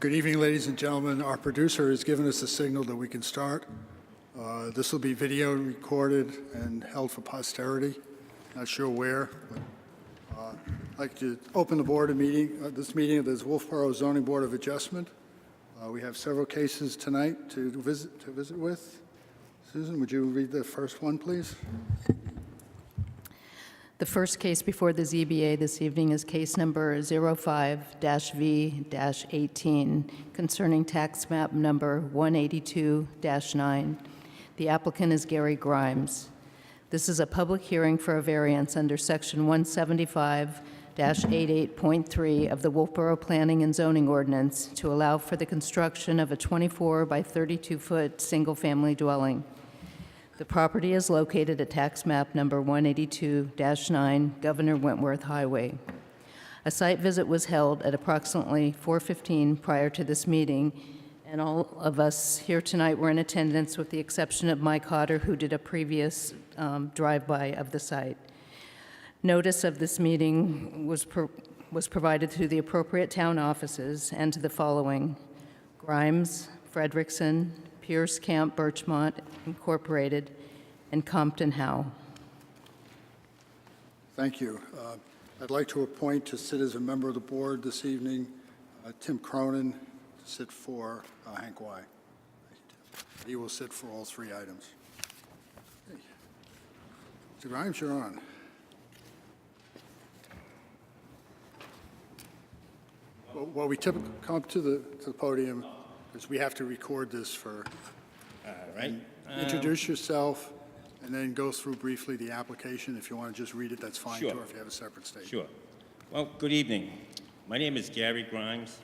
Good evening, ladies and gentlemen. Our producer has given us a signal that we can start. This will be video recorded and held for posterity. Not sure where. But, I'd like to open the board meeting. This meeting of the Wolfeboro Zoning Board of Adjustment. We have several cases tonight to visit with. Susan, would you read the first one, please? The first case before the ZBA this evening is case number 05-V-18 concerning tax map number 182-9. The applicant is Gary Grimes. This is a public hearing for a variance under section 175-88.3 of the Wolfeboro Planning and Zoning Ordinance to allow for the construction of a 24 by 32-foot single-family dwelling. The property is located at tax map number 182-9, Governor Wentworth Highway. A site visit was held at approximately 4:15 prior to this meeting, and all of us here tonight were in attendance with the exception of Mike Hodder, who did a previous drive-by of the site. Notice of this meeting was provided to the appropriate town offices and to the following: Grimes, Frederickson, Pierce Camp Birchmont Incorporated, and Compton Howe. Thank you. I'd like to appoint to sit as a member of the board this evening Tim Cronin to sit for Hank Y. He will sit for all three items. Hey. Mr. Grimes, you're on. Well, we typically come up to the podium because we have to record this for. Right. Introduce yourself and then go through briefly the application. If you want to just read it, that's fine Sure. too, or if you have a separate statement. Sure. Well, good evening. My name is Gary Grimes.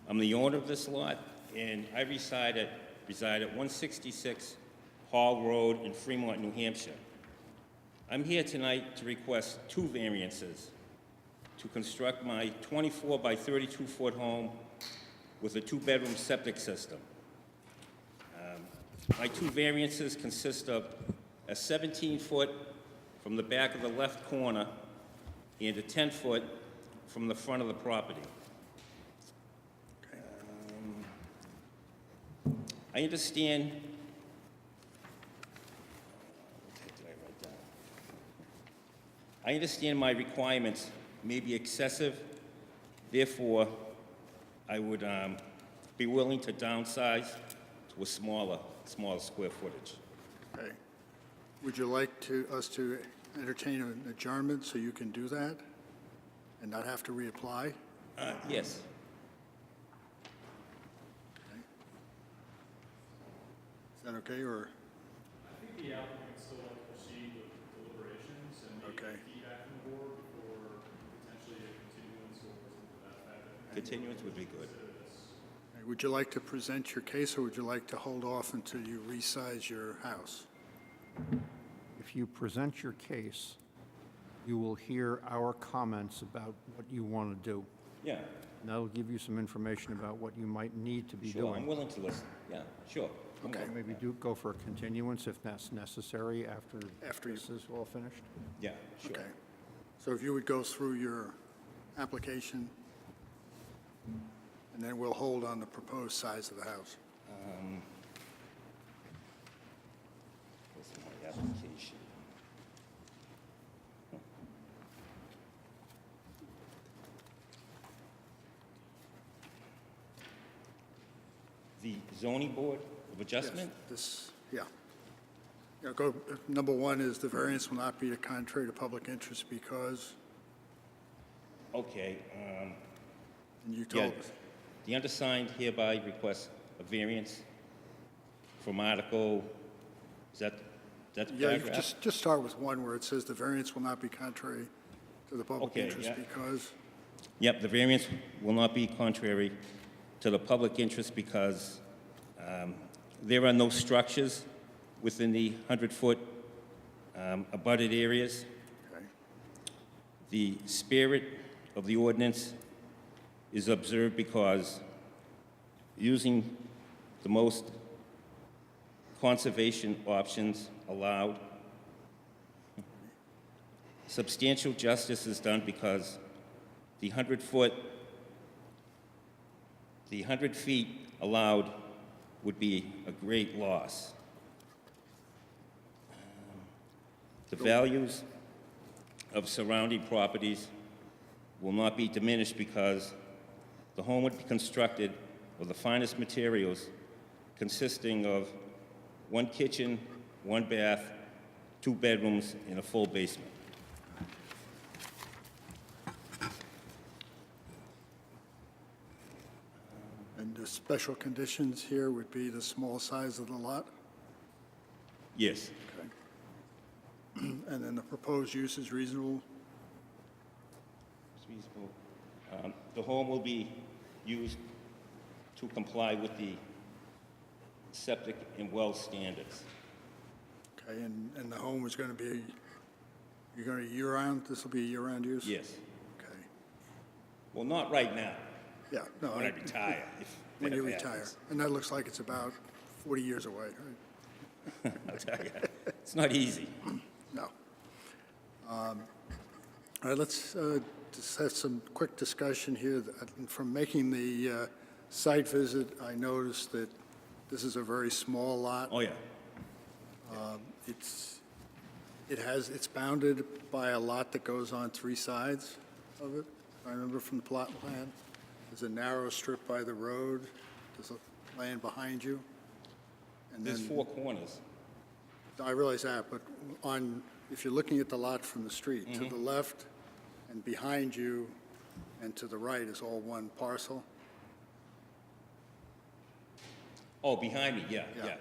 I'm the owner of this lot, and I reside at 166 Hall Road in Fremont, New Hampshire. I'm here tonight to request two variances to construct my 24 by 32-foot home with a two-bedroom septic system. My two variances consist of a 17-foot from the back of the left corner and a 10-foot from the front of the property. I understand. I understand my requirements may be excessive. Therefore, I would be willing to downsize to a smaller square footage. Okay. Would you like us to entertain an adjournment so you can do that and not have to reapply? Yes. Okay. Is that okay, or? I think the applicant still like to proceed with deliberations and maybe Okay. feedback from the board before potentially a continuance or something to that effect. Continuance would be good. Okay, would you like to present your case, or would you like to hold off until you resize your house? If you present your case, you will hear our comments about what you want to do. Yeah, And that'll give you some information about what you might need to be sure. I'm doing. willing to listen. Yeah, sure. I'm Okay. willing. Maybe do go for a continuance if that's necessary after After you- this is all finished. Yeah, sure. Okay. So if you would go through your application, and then we'll hold on the proposed size of the house. What's my application? The zoning board of adjustment? This, yeah. Yeah, go, number one is the variance will not be contrary to public interest because, Okay, and you yeah, told us. the undersigned hereby requests a variance from article, is that the Yeah, you paragraph? just start with one where it says the variance will not be contrary to the public Okay, interest yeah. because, Yep, the variance will not be contrary to the public interest because there are no structures within the 100-foot abutted areas. okay, The spirit of the ordinance is observed because using the most conservation options allowed, substantial justice is done because the 100-foot the 100 feet allowed would be a great loss. The values of surrounding properties will not be diminished because the home would be constructed with the finest materials consisting of 1 kitchen, 1 bath, 2 bedrooms, and a full basement. And the special conditions here would be the small size of the lot? Yes, Okay. And then the proposed use is reasonable? it's reasonable. The home will be used to comply with the septic and well standards. Okay, and the home is going to be, you're going to year-round, this will be year-round use? Yes. Okay, Well, not right now, yeah, no, when I retire, if when that you happens. retire. And that looks like it's about 40 years away, right? I'll tell you, it's not easy. No. All right, let's just have some quick discussion here. From making the site visit, I noticed that this is a very small lot. Oh, yeah. It's bounded by a lot that goes on 3 sides of it. I remember from the plot plan. There's a narrow strip by the road. There's a land behind you. And There's then 4 corners. I realize that, but if you're looking at the lot from the street, to the left and behind you and to the right is all one parcel. Oh, behind me, yeah. Okay.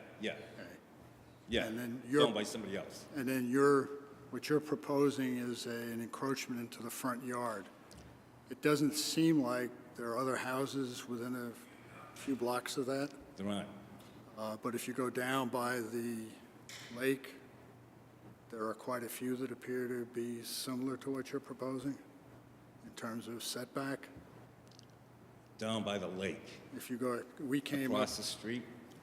Yeah, And then it's you're- owned by somebody else. And then what you're proposing is an encroachment into the front yard. It doesn't seem like there are other houses within a few blocks of that, There aren't. but if you go down by the lake, there are quite a few that appear to be similar to what you're proposing in terms of setback. Down by the lake, If you go, we came up, across the street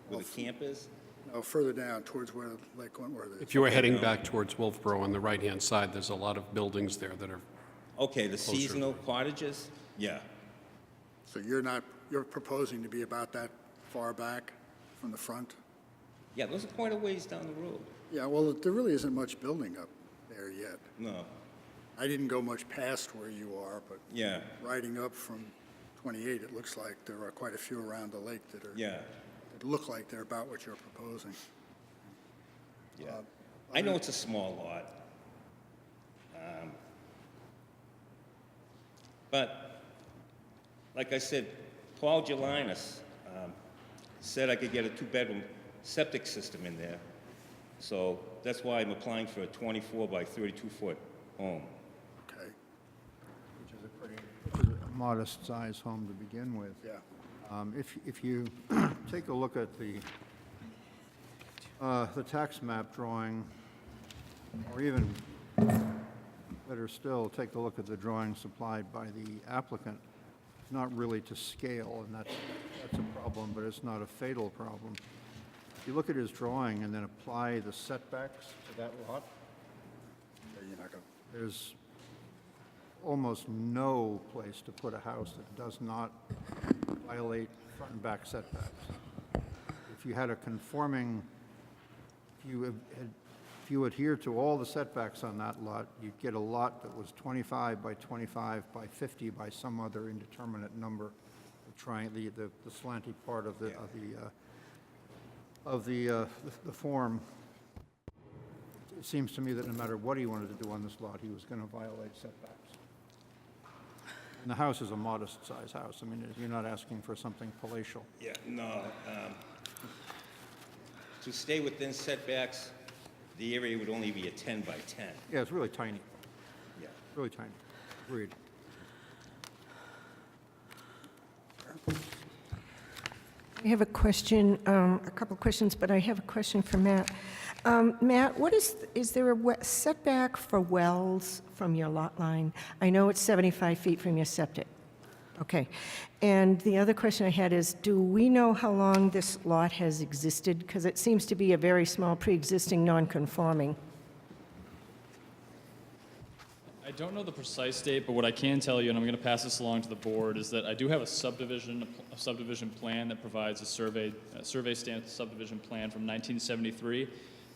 where the camp is. no, further down towards where the Lake Wentworth is. If you were heading back towards Wolfeboro on the right-hand side, there's a lot of buildings there that are, Okay, the seasonal cottages? Yeah. So you're proposing to be about that far back from the front? Yeah, those are quite a ways down the road. Yeah, well, there really isn't much building up there yet. No, I didn't go much past where you are, but yeah, riding up from 28, it looks like there are quite a few around the lake that yeah, look like they're about what you're proposing. yeah. I know it's a small lot. But, like I said, Paul Gelinas said I could get a 2-bedroom septic system in there. So that's why I'm applying for a 24 by 32-foot home. Okay, Which is a modest-sized home to begin with. yeah. If you take a look at the tax map drawing, or even better still, take a look at the drawing supplied by the applicant, it's not really to scale, and that's a problem, but it's not a fatal problem. If you look at his drawing and then apply the setbacks to that lot, Yeah, you're not going there's almost no place to put a house that does not violate front and back setbacks. If you had a conforming, if you adhere to all the setbacks on that lot, you'd get a lot that was 25 by 25 by 50 by some other indeterminate number, the slanty part of the form. It seems to me that no matter what he wanted to do on this lot, he was going to violate setbacks. And the house is a modest-sized house. I mean, you're not asking for something palatial. Yeah, no. To stay within setbacks, the area would only be a 10 by 10. Yeah, it's really tiny, Yeah. really tiny. Agreed. I have a question, a couple questions, but I have a question for Matt. Matt, is there a setback for wells from your lot line? I know it's 75 feet from your septic. Okay. And the other question I had is, do we know how long this lot has existed? Because it seems to be a very small pre-existing non-conforming. I don't know the precise date, but what I can tell you, and I'm going to pass this along to the board, is that I do have a subdivision plan that provides a survey stamp subdivision plan from 1973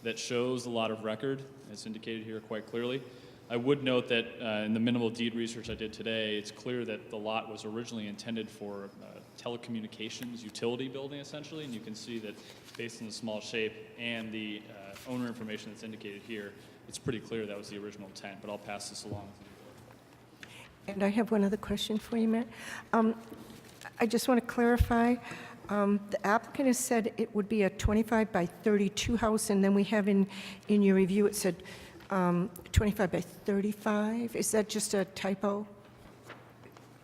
that shows the lot of record. It's indicated here quite clearly. I would note that in the minimal deed research I did today, it's clear that the lot was originally intended for telecommunications utility building, essentially, and you can see that based on the small shape and the owner information that's indicated here, it's pretty clear that was the original intent, but I'll pass this along to the board. And I have one other question for you, Matt. I just want to clarify, the applicant has said it would be a 25 by 32 house, and then we have in your review, it said 25 by 35. Is that just a typo?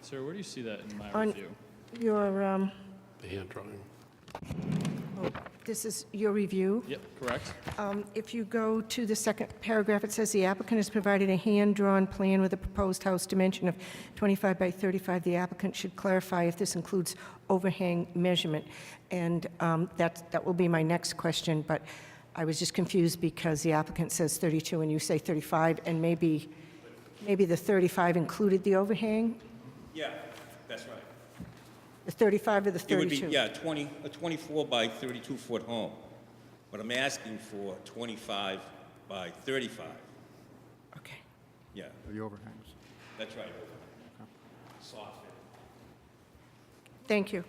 Sir, where do you see that in my On review? your, The hand drawing. this is your review. Yep, correct. If you go to the second paragraph, it says the applicant has provided a hand-drawn plan with a proposed house dimension of 25 by 35. The applicant should clarify if this includes overhang measurement. And that will be my next question, but I was just confused because the applicant says 32 and you say 35, and maybe the 35 included the overhang? Yeah, that's right. The 35 or the It would 32? be, yeah, a 24 by 32 foot home, but I'm asking for 25 by 35. Okay. Yeah, The overhangs. that's right. Soft. Thank you.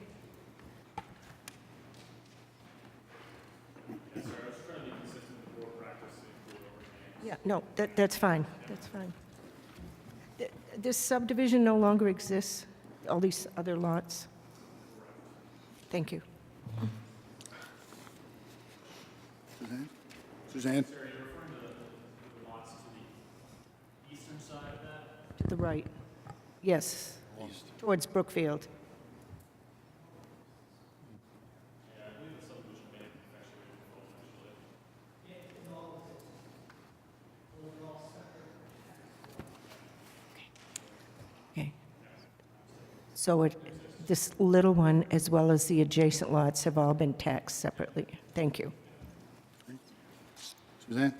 Yeah, no, that's fine, that's fine. This subdivision no longer exists, all these other lots? Thank you. Suzanne? Suzanne? To the right, yes, towards Brookfield. Okay. So this little one, as well as the adjacent lots, have all been taxed separately. Thank you. Suzanne?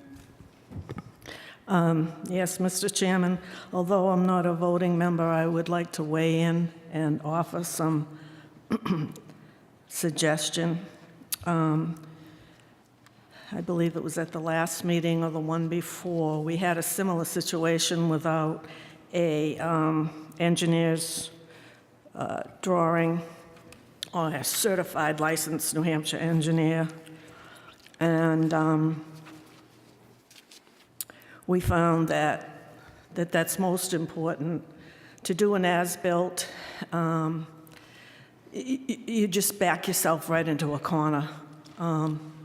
Yes, Mr. Chairman, although I'm not a voting member, I would like to weigh in and offer some suggestion. I believe it was at the last meeting or the one before, we had a similar situation without a engineer's drawing or a certified licensed New Hampshire engineer. And we found that's most important. To do an as-built, you just back yourself right into a corner.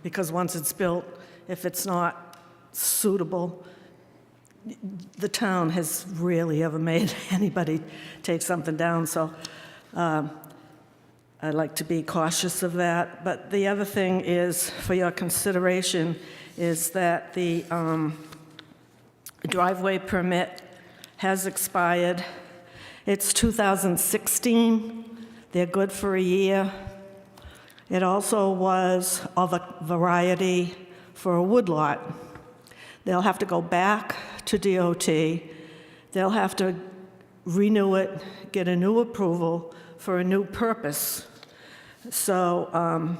Because once it's built, if it's not suitable, the town has rarely ever made anybody take something down. So I like to be cautious of that. But the other thing is, for your consideration, is that the driveway permit has expired. It's 2016. They're good for a year. It also was of a variety for a woodlot. They'll have to go back to DOT. They'll have to renew it, get a new approval for a new purpose. So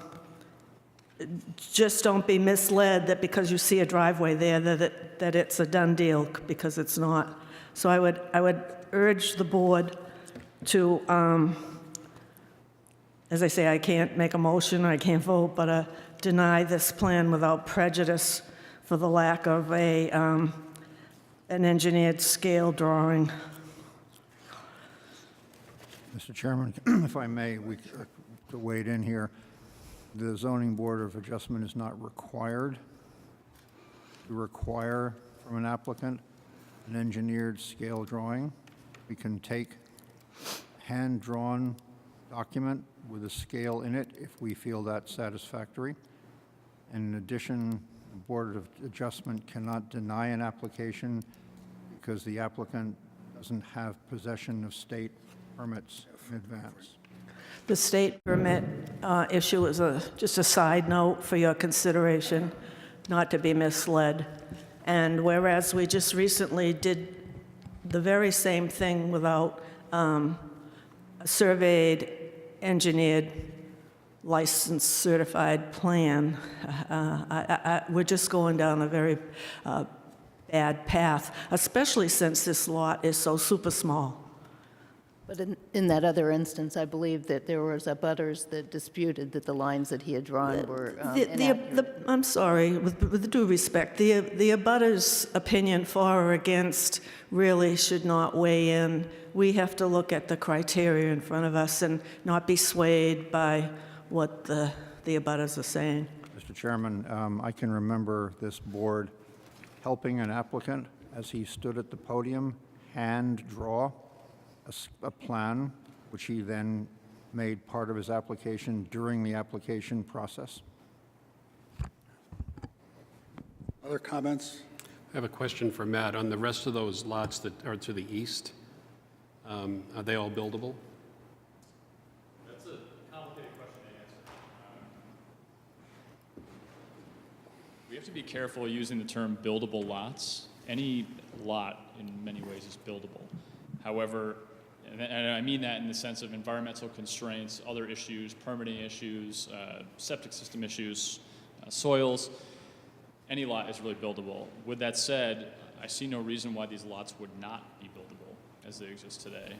just don't be misled that because you see a driveway there that it's a done deal, because it's not. So I would urge the board to, as I say, I can't make a motion, I can't vote, but deny this plan without prejudice for the lack of an engineered scale drawing. Mr. Chairman, if I may, to wade in here, the Zoning Board of Adjustment is not required to require from an applicant an engineered scale drawing. We can take hand-drawn document with a scale in it if we feel that's satisfactory. And in addition, the Board of Adjustment cannot deny an application because the applicant doesn't have possession of state permits in advance. The state permit issue is just a side note for your consideration, not to be misled. And whereas we just recently did the very same thing without a surveyed, engineered, licensed, certified plan. We're just going down a very bad path, especially since this lot is so super small. But in that other instance, I believe that there was abutters that disputed that the lines that he had drawn were inaccurate. I'm sorry, with due respect, the abutters' opinion for or against really should not weigh in. We have to look at the criteria in front of us and not be swayed by what the abutters are saying. Mr. Chairman, I can remember this board helping an applicant as he stood at the podium hand draw a plan, which he then made part of his application during the application process. Other comments? I have a question for Matt. On the rest of those lots that are to the east, are they all buildable? That's a complicated question to answer. We have to be careful using the term buildable lots. Any lot, in many ways, is buildable. However, and I mean that in the sense of environmental constraints, other issues, permitting issues, septic system issues, soils, any lot is really buildable. With that said, I see no reason why these lots would not be buildable as they exist today.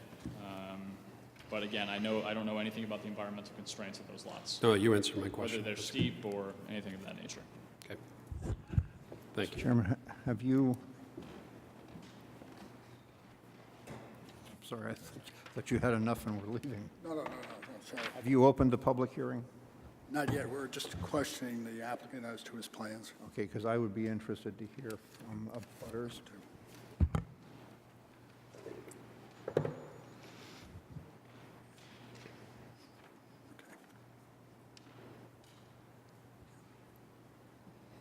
But again, I don't know anything about the environmental constraints of those lots, No, you answered my question. whether they're steep or anything of that nature. Okay. Thank you. Chairman, have you, sorry, I thought you had enough and were leaving. No, sorry. Have you opened the public hearing? Not yet. We're just questioning the applicant as to his plans. Okay, because I would be interested to hear from abutters.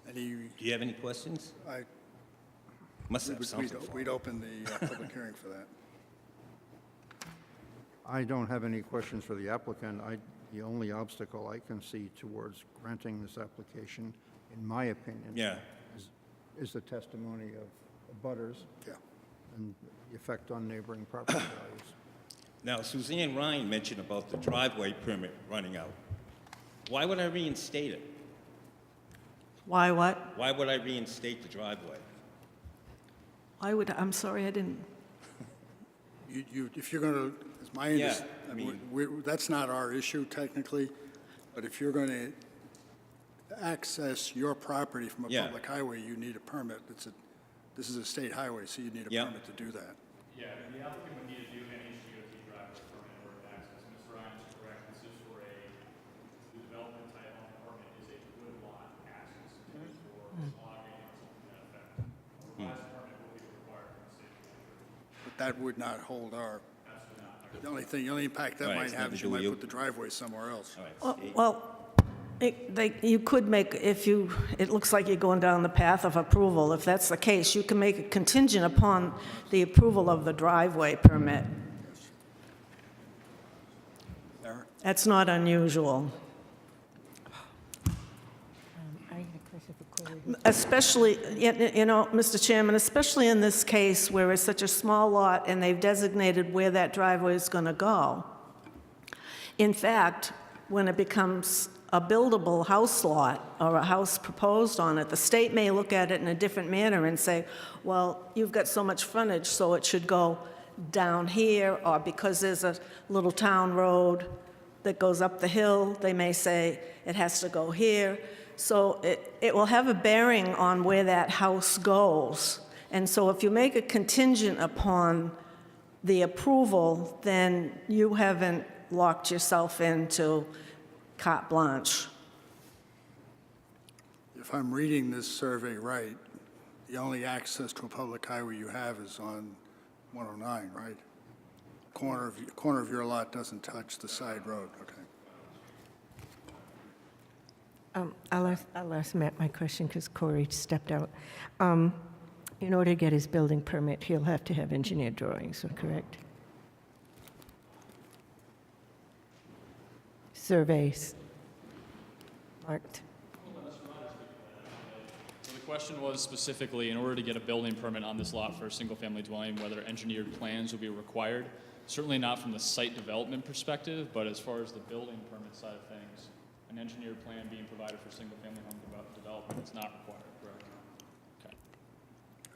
Any, Do you have any questions? Must have something for we'd open the public hearing for that. I don't have any questions for the applicant. The only obstacle I can see towards granting this application, in my opinion, Yeah. is the testimony of abutters Yeah. and the effect on neighboring property values. Now, Suzanne Ryan mentioned about the driveway permit running out. Why would I reinstate it? Why what? Why would I reinstate the driveway? I'm sorry, I didn't. If you're going to, it's my Yeah, understanding, that's not our issue technically, but if you're going to access your property from a Yeah. public highway, you need a permit. This is a state highway, so you need a Yeah. permit to do that. Yeah, the applicant would need to do any DOT driveway permit in order to access. Mr. Ryan is correct. This is for the development type on the permit is a good lot access. It's for logging or something to that effect. A revised permit will be required from the city manager. But that would not hold our, the only impact that Right, might it's have nothing is to you do with might you. put the driveway somewhere else. All right, Well, you could make, it looks like you're going down the path of approval. If that's the case, you can make it contingent upon the approval of the driveway permit. Sarah? That's not unusual. I had a question for Corey. Especially, you know, Mr. Chairman, especially in this case where it's such a small lot and they've designated where that driveway is going to go. In fact, when it becomes a buildable house lot or a house proposed on it, the state may look at it in a different manner and say, well, you've got so much frontage, so it should go down here, or because there's a little town road that goes up the hill, they may say it has to go here. So it will have a bearing on where that house goes. And so if you make it contingent upon the approval, then you haven't locked yourself into carte blanche. If I'm reading this survey right, the only access to a public highway you have is on 109, right? Corner of your lot doesn't touch the side road, okay. I'll ask Matt my question because Corey stepped out. In order to get his building permit, he'll have to have engineered drawings, correct? Surveys marked. So the question was specifically, in order to get a building permit on this lot for a single-family dwelling, whether engineered plans would be required. Certainly not from the site development perspective, but as far as the building permit side of things, an engineered plan being provided for single-family home development is not required, correct? Okay.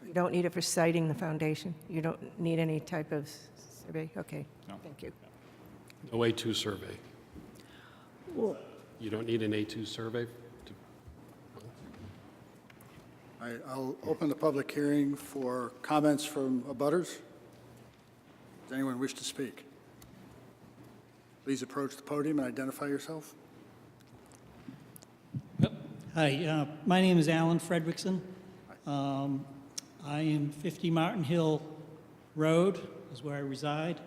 You don't need it for siting the foundation? You don't need any type of survey? Okay, No. thank you. No A2 survey. You don't need an A2 survey? All right, I'll open the public hearing for comments from abutters. Does anyone wish to speak? Please approach the podium and identify yourself. Hi, my name is Alan Fredrickson. I am 50 Martin Hill Road is where I reside,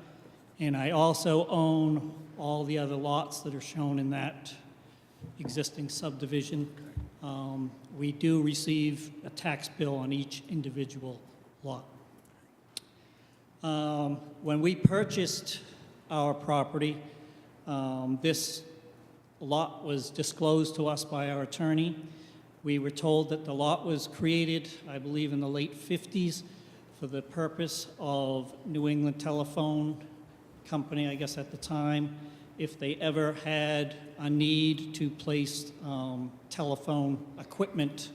and I also own all the other lots that are shown in that existing subdivision. We do receive a tax bill on each individual lot. When we purchased our property, this lot was disclosed to us by our attorney. We were told that the lot was created, I believe, in the late 50s for the purpose of New England Telephone Company, I guess at the time, if they ever had a need to place telephone equipment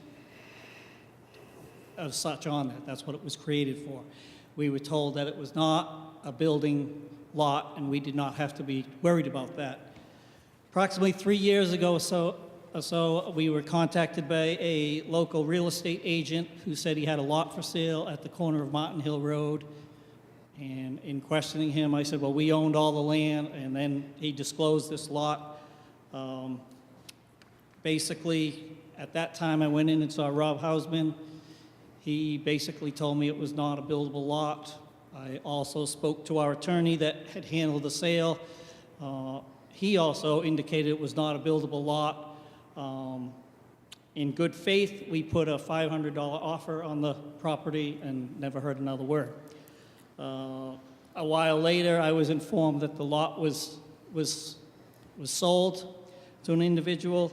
of such on it. That's what it was created for. We were told that it was not a building lot, and we did not have to be worried about that. Approximately 3 years ago or so, we were contacted by a local real estate agent who said he had a lot for sale at the corner of Martin Hill Road. And in questioning him, I said, well, we owned all the land, and then he disclosed this lot. Basically, at that time, I went in and saw Rob Hausman. He basically told me it was not a buildable lot. I also spoke to our attorney that had handled the sale. He also indicated it was not a buildable lot. In good faith, we put a $500 offer on the property and never heard another word. A while later, I was informed that the lot was sold to an individual,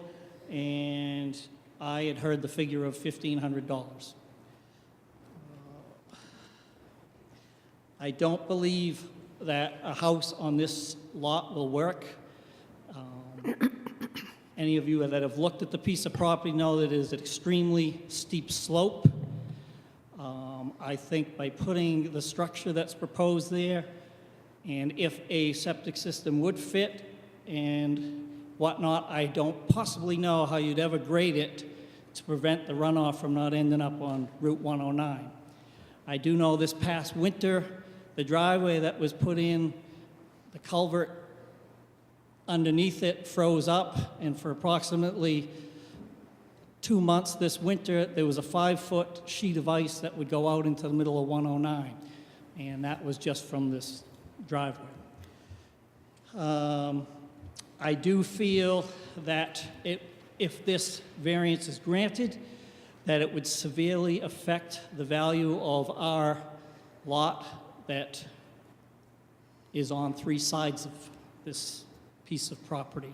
and I had heard the figure of $1,500. I don't believe that a house on this lot will work. Any of you that have looked at the piece of property know that it is an extremely steep slope. I think by putting the structure that's proposed there, and if a septic system would fit and whatnot, I don't possibly know how you'd ever grade it to prevent the runoff from not ending up on Route 109. I do know this past winter, the driveway that was put in, the culvert underneath it froze up, and for approximately 2 months this winter, there was a 5-foot sheet of ice that would go out into the middle of 109, and that was just from this driveway. I do feel that if this variance is granted, that it would severely affect the value of our lot that is on 3 sides of this piece of property.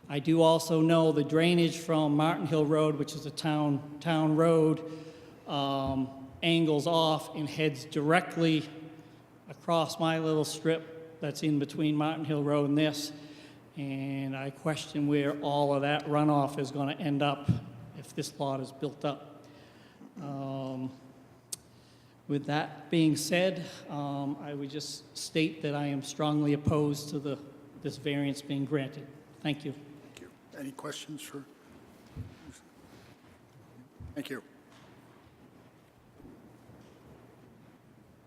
I do also know the drainage from Martin Hill Road, which is a town road, angles off and heads directly across my little strip that's in between Martin Hill Road and this. And I question where all of that runoff is going to end up if this lot is built up. With that being said, I would just state that I am strongly opposed to this variance being granted. Thank you. Thank you. Any questions for? Thank you.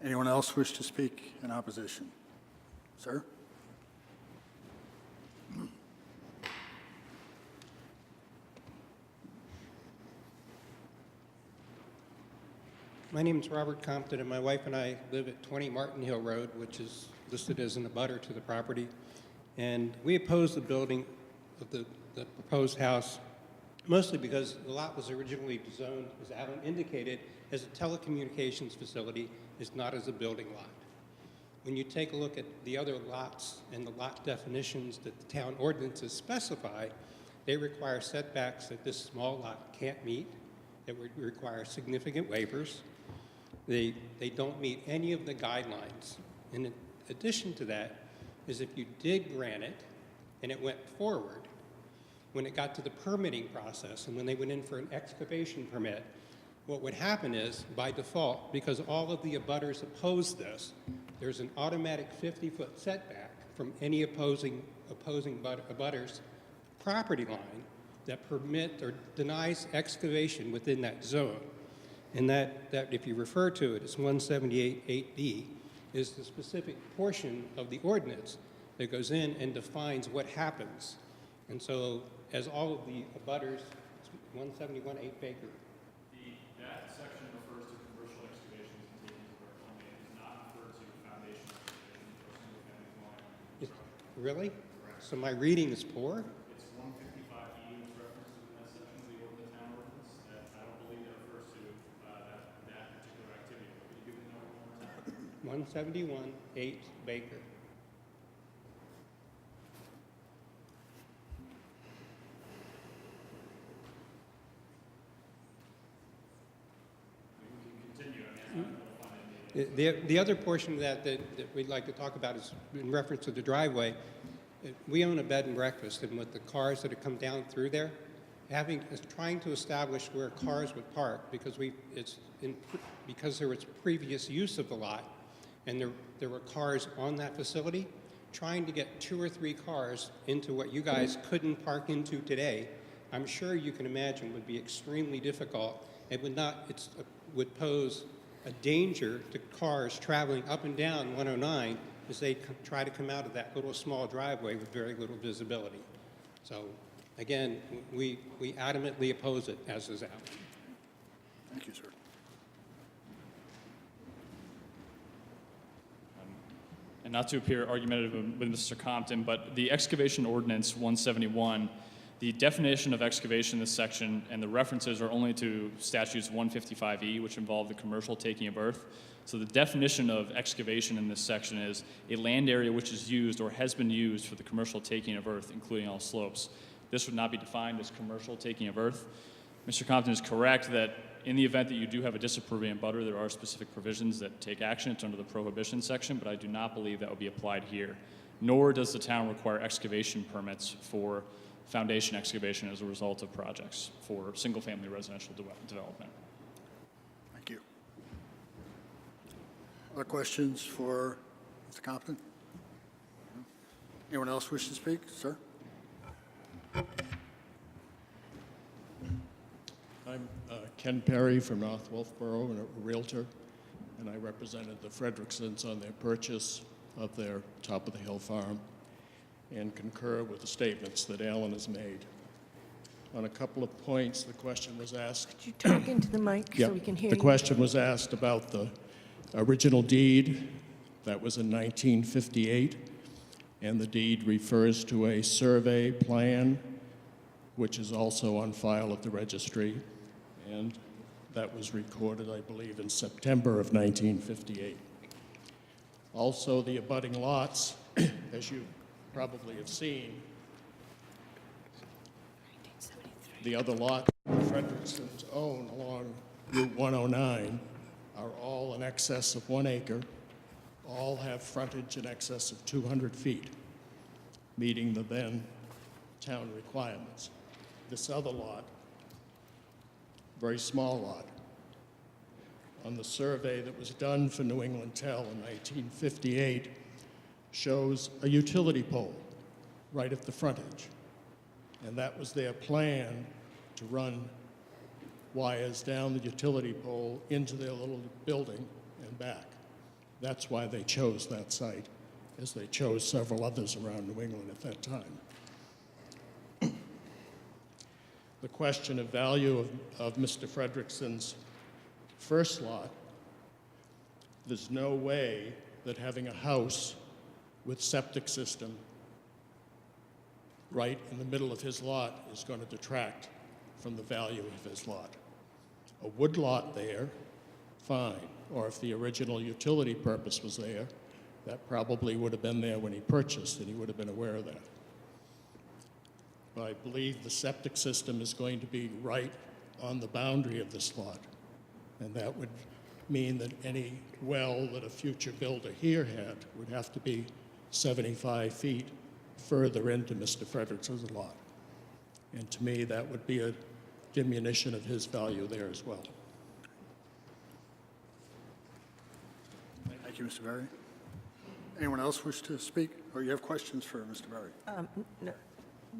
Anyone else wish to speak in opposition? Sir? My name is Robert Compton, and my wife and I live at 20 Martin Hill Road, which is listed as an abutter to the property. And we oppose the building of the proposed house, mostly because the lot was originally zoned, as Alan indicated, as a telecommunications facility, is not as a building lot. When you take a look at the other lots and the lot definitions that the town ordinances specify, they require setbacks that this small lot can't meet, that would require significant waivers. They don't meet any of the guidelines. In addition to that, is if you did grant it and it went forward, when it got to the permitting process and when they went in for an excavation permit, what would happen is, by default, because all of the abutters oppose this, there's an automatic 50-foot setback from any opposing abutters' property line that permit or denies excavation within that zone. And that if you refer to it as 178.8b, is the specific portion of the ordinance that goes in and defines what happens. And so, as all of the abutters, 171.8 Baker. That section refers to commercial excavations and takings of earth only. It does not refer to foundation excavation or single-family dwelling construction. Really? So my reading is poor? It's 155E was referenced in that section of the town ordinance. That I don't believe that refers to that particular activity. Could you give the number one more time? 171.8 Baker. The other portion of that we'd like to talk about is in reference to the driveway. We own a bed and breakfast, and with the cars that have come down through there, trying to establish where cars would park because there was previous use of the lot, and there were cars on that facility. Trying to get 2 or 3 cars into what you guys couldn't park into today, I'm sure you can imagine would be extremely difficult. It would pose a danger to cars traveling up and down 109 as they try to come out of that little small driveway with very little visibility. So, again, we adamantly oppose it, as is Alan. Thank you, sir. And not to appear argumentative with Mr. Compton, but the excavation ordinance 171, the definition of excavation in this section and the references are only to statutes 155E, which involve the commercial taking of earth. So the definition of excavation in this section is a land area which is used or has been used for the commercial taking of earth, including all slopes. This would not be defined as commercial taking of earth. Mr. Compton is correct that in the event that you do have a disapproving abutter, there are specific provisions that take action. It's under the prohibition section, but I do not believe that would be applied here. Nor does the town require excavation permits for foundation excavation as a result of projects for single-family residential development. Thank you. Other questions for Mr. Compton? Anyone else wish to speak? Sir? I'm Ken Perry from North Wolfeboro, and a realtor, and I represented the Fredericksons on their purchase of their top-of-the-hill farm and concur with the statements that Alan has made. On a couple of points, the question was asked. Could you talk into the mic so we can hear you? The question was asked about the original deed. That was in 1958, and the deed refers to a survey plan, which is also on file at the registry, and that was recorded, I believe, in September of 1958. Also, the abutting lots, as you probably have seen, the other lot the Fredericksons own along Route 109 are all in excess of 1 acre, all have frontage in excess of 200 feet, meeting the then town requirements. This other lot, very small lot, on the survey that was done for New England Tel in 1958, shows a utility pole right at the frontage. And that was their plan to run wires down the utility pole into their little building and back. That's why they chose that site, as they chose several others around New England at that time. The question of value of Mr. Frederickson's first lot, there's no way that having a house with septic system right in the middle of his lot is going to detract from the value of his lot. A wood lot there, fine. Or if the original utility purpose was there, that probably would have been there when he purchased, and he would have been aware of that. But I believe the septic system is going to be right on the boundary of this lot. And that would mean that any well that a future builder here had would have to be 75 feet further into Mr. Frederickson's lot. And to me, that would be a diminution of his value there as well. Thank you, Mr. Berry. Anyone else wish to speak? Or you have questions for Mr. Berry? No.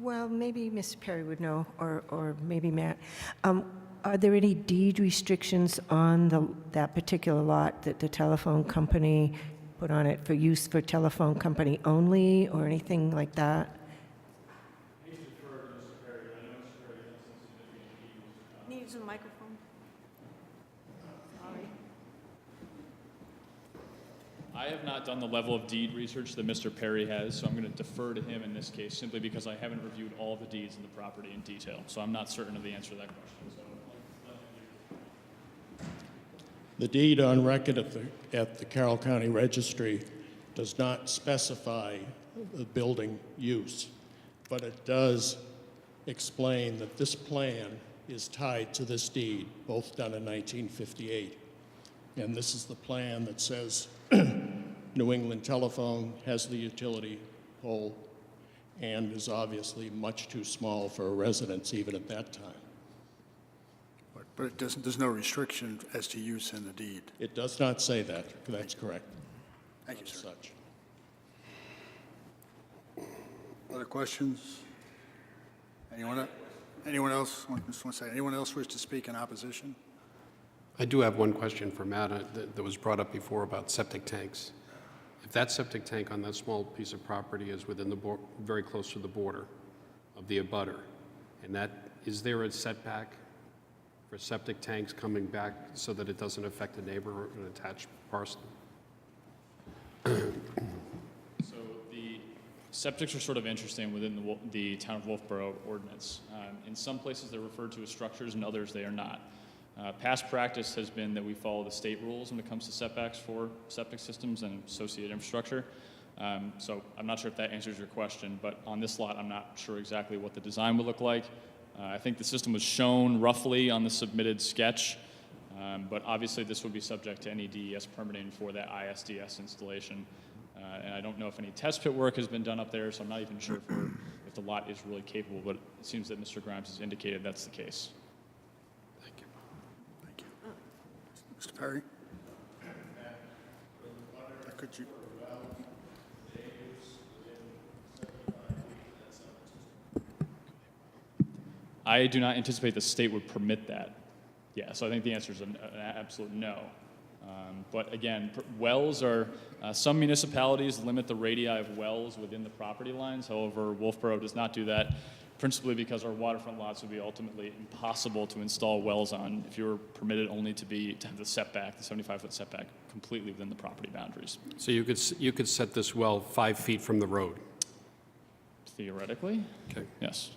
Well, maybe Mr. Perry would know, or maybe Matt. Are there any deed restrictions on that particular lot that the telephone company put on it for use for telephone company only, or anything like that? Needs a microphone. Sorry. I have not done the level of deed research that Mr. Perry has, so I'm going to defer to him in this case, simply because I haven't reviewed all the deeds in the property in detail. So I'm not certain of the answer to that question. So The deed on record at the Carroll County Registry does not specify the building use, but it does explain that this plan is tied to this deed, both done in 1958. And this is the plan that says New England Telephone has the utility pole and is obviously much too small for a residence even at that time. But it doesn't, there's no restriction as to use in the deed. It does not say that. That's correct. Thank you, As sir. such. Other questions? Anyone else want to say? Anyone else wish to speak in opposition? I do have one question for Matt that was brought up before about septic tanks. If that septic tank on that small piece of property is within the very close to the border of the abutter, and is there a setback for septic tanks coming back so that it doesn't affect a neighbor or an attached parcel? So the septics are sort of interesting within the town of Wolfeboro ordinance. In some places they're referred to as structures, and others they are not. Past practice has been that we follow the state rules when it comes to setbacks for septic systems and associated infrastructure. So I'm not sure if that answers your question, but on this lot I'm not sure exactly what the design would look like. I think the system was shown roughly on the submitted sketch, but obviously this would be subject to any DES permitting for that ISDS installation. And I don't know if any test pit work has been done up there, so I'm not even sure if the lot is really capable, but it seems that Mr. Grimes has indicated that's the case. Thank you. Thank you. Mr. Perry? Could you? I do not anticipate the state would permit that. Yeah, so I think the answer is an absolute no. But again, wells are, some municipalities limit the radii of wells within the property lines. However, Wolfeboro does not do that, principally because our waterfront lots would be ultimately impossible to install wells on if you were permitted only to have the setback, the 75-foot setback, completely within the property boundaries. So you could set this well 5 feet from the road? Theoretically? Okay. Yes.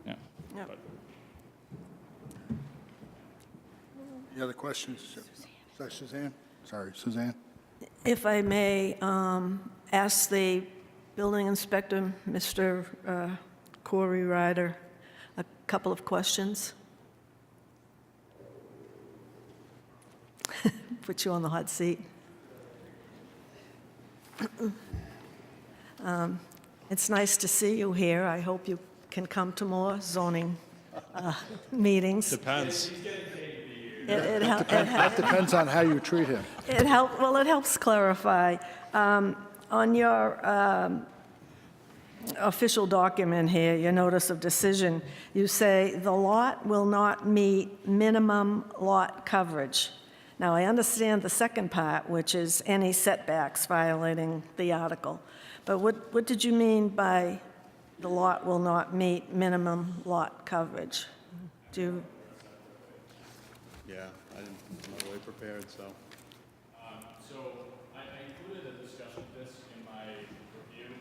Yeah. Yep. But Any other questions? Sorry, Suzanne? Sorry, Suzanne? If I may ask the building inspector, Mr. Corey Ryder, a couple of questions. Put you on the hot seat. It's nice to see you here. I hope you can come to more zoning meetings. depends. That depends on how you treat him. It helps clarify. On your official document here, your notice of decision, you say the lot will not meet minimum lot coverage. Now, I understand the second part, which is any setbacks violating the article. But what did you mean by the lot will not meet minimum lot coverage? Yeah, I'm not really prepared, so. So I included a discussion of this in my review.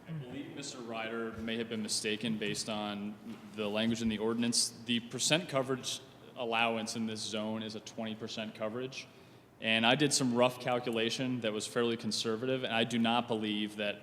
I believe Mr. Ryder may have been mistaken based on the language in the ordinance. The percent coverage allowance in this zone is a 20% coverage. And I did some rough calculation that was fairly conservative, and I do not believe that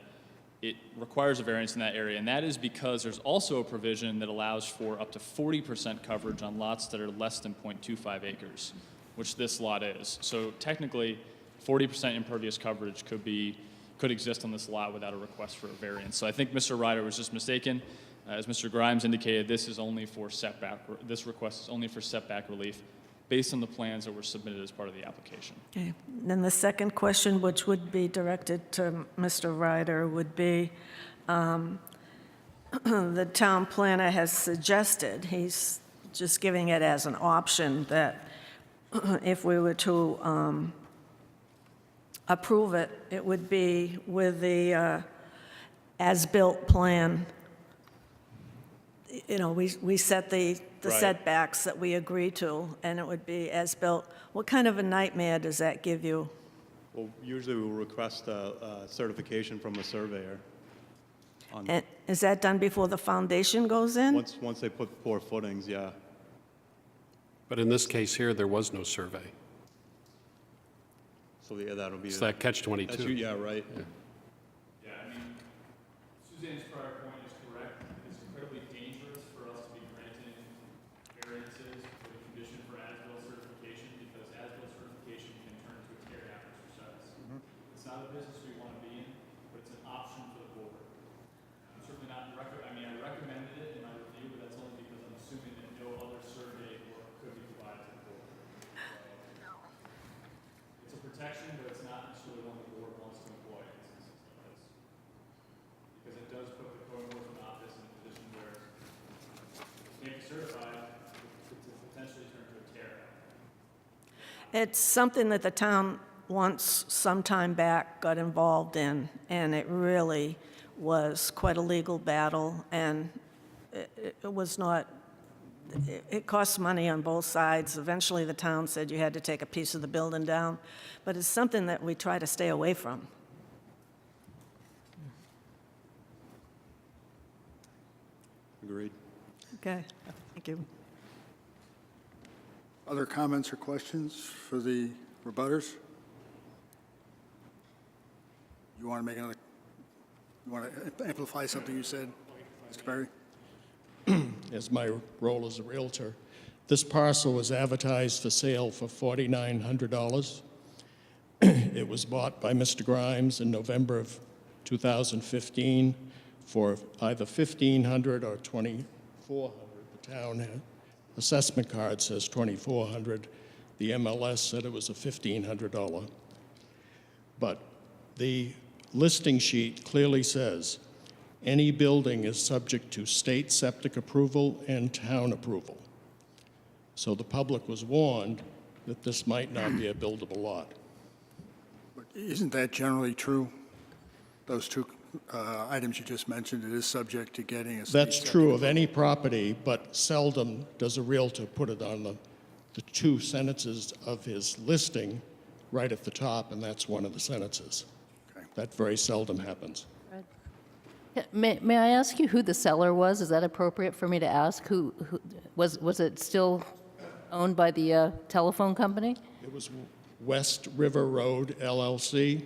it requires a variance in that area, and that is because there's also a provision that allows for up to 40% coverage on lots that are less than 0.25 acres, which this lot is. So technically, 40% impervious coverage could exist on this lot without a request for a variance. So I think Mr. Ryder was just mistaken. As Mr. Grimes indicated, this is only for setback. This request is only for setback relief, based on the plans that were submitted as part of the application. Okay. Then the second question, which would be directed to Mr. Ryder, would be, the town planner has suggested, he's just giving it as an option, that if we were to approve it, it would be with the as-built plan. You know, we set the Right. setbacks that we agree to, and it would be as-built. What kind of a nightmare does that give you? Well, usually we'll request a certification from a surveyor. And is that done before the foundation goes in? Once they pour footings, yeah. But in this case here, there was no survey. So yeah, that'll be. It's that catch-22. That's you, yeah, right. Yeah, I mean, Suzanne's prior point is correct. It's incredibly dangerous for us to be granting variances with a condition for as-built certification, because as-built certification can turn into a tear-down exercise. It's not a business we want to be in, but it's an option for the board. I'm certainly not, I recommended it in my review, but that's only because I'm assuming that no other survey work could be provided to the board. It's a protection, but it's not necessarily one the board wants to employ in instances like this. Because it does put the code enforcement office in a position where being certified could potentially turn to a tear. It's something that the town once, some time back, got involved in, and it really was quite a legal battle, and it was not, it cost money on both sides. Eventually, the town said you had to take a piece of the building down, but it's something that we try to stay away from. Agreed. Okay, thank you. Other comments or questions for the rebutters? You want to make another, you want to amplify something you said, Mr. Perry? As my role as a Realtor, this parcel was advertised for sale for $4,900. It was bought by Mr. Grimes in November of 2015 for either $1,500 or $2,400. The town assessment card says $2,400. The MLS said it was a $1,500. But the listing sheet clearly says any building is subject to state septic approval and town approval. So the public was warned that this might not be a buildable lot. But isn't that generally true? Those two items you just mentioned, it is subject to getting a state That's septic true of any property, but seldom does a Realtor put it on the two sentences of his listing right at the top, and that's one of the sentences. Okay. That very seldom happens. Yeah, May I ask you who the seller was? Is that appropriate for me to ask? Who was it still owned by the telephone company? It was West River Road LLC,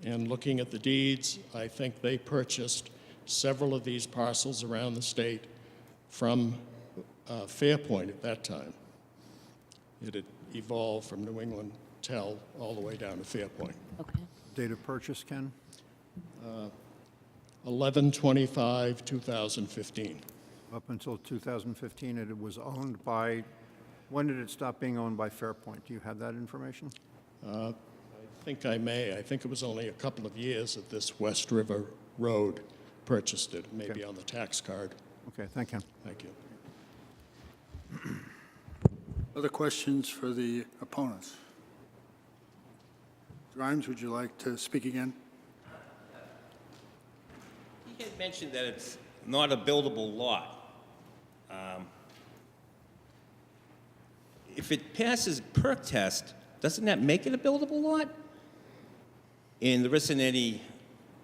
and looking at the deeds, I think they purchased several of these parcels around the state from Fairpoint at that time. It had evolved from New England Tel all the way down to Fairpoint. Okay. Date of purchase, Ken? 11/25/2015. Up until 2015, it was owned by, when did it stop being owned by Fairpoint? Do you have that information? I think I may. I think it was only a couple of years that this West River Road purchased it, maybe Okay. on the tax card. Okay, thank you. Thank you. Other questions for the opponents? Grimes, would you like to speak again? He had mentioned that it's not a buildable lot. If it passes perk test, doesn't that make it a buildable lot? And there isn't any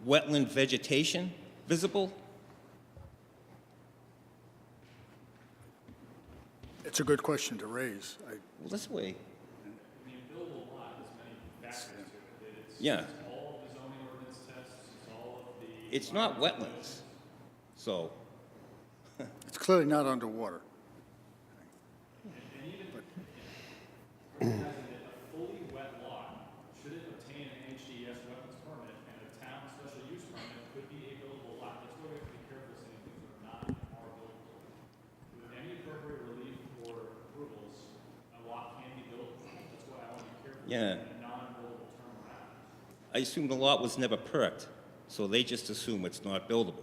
wetland vegetation visible? It's a good question to raise. Well, this way, The buildable lot has many factors to it. It's yeah. all of the zoning ordinance tests, it's all of the it's not wetlands. So, It's clearly not underwater. A fully wet lot, should it obtain an HDS wetlands permit and a town special use permit could be a buildable lot. That's why we have to be careful saying things that are not or buildable. With any appropriate relief or approvals, a lot can be buildable. That's why I want to be careful yeah. saying a non-buildable term around. I assume the lot was never perked, so they just assume it's not buildable.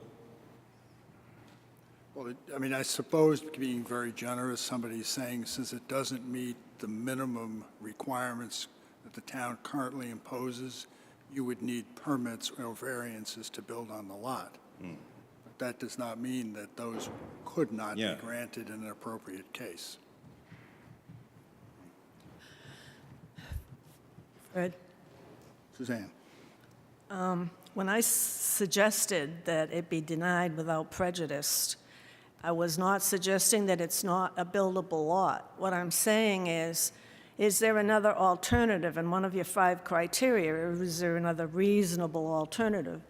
Well, I mean, I suppose being very generous, somebody's saying since it doesn't meet the minimum requirements that the town currently imposes, you would need permits or variances to build on the lot. But that does not mean that those could not be Yeah. granted in an appropriate case. Fred? Suzanne? When I suggested that it be denied without prejudice, I was not suggesting that it's not a buildable lot. What I'm saying is there another alternative? And one of your 5 criteria, is there another reasonable alternative?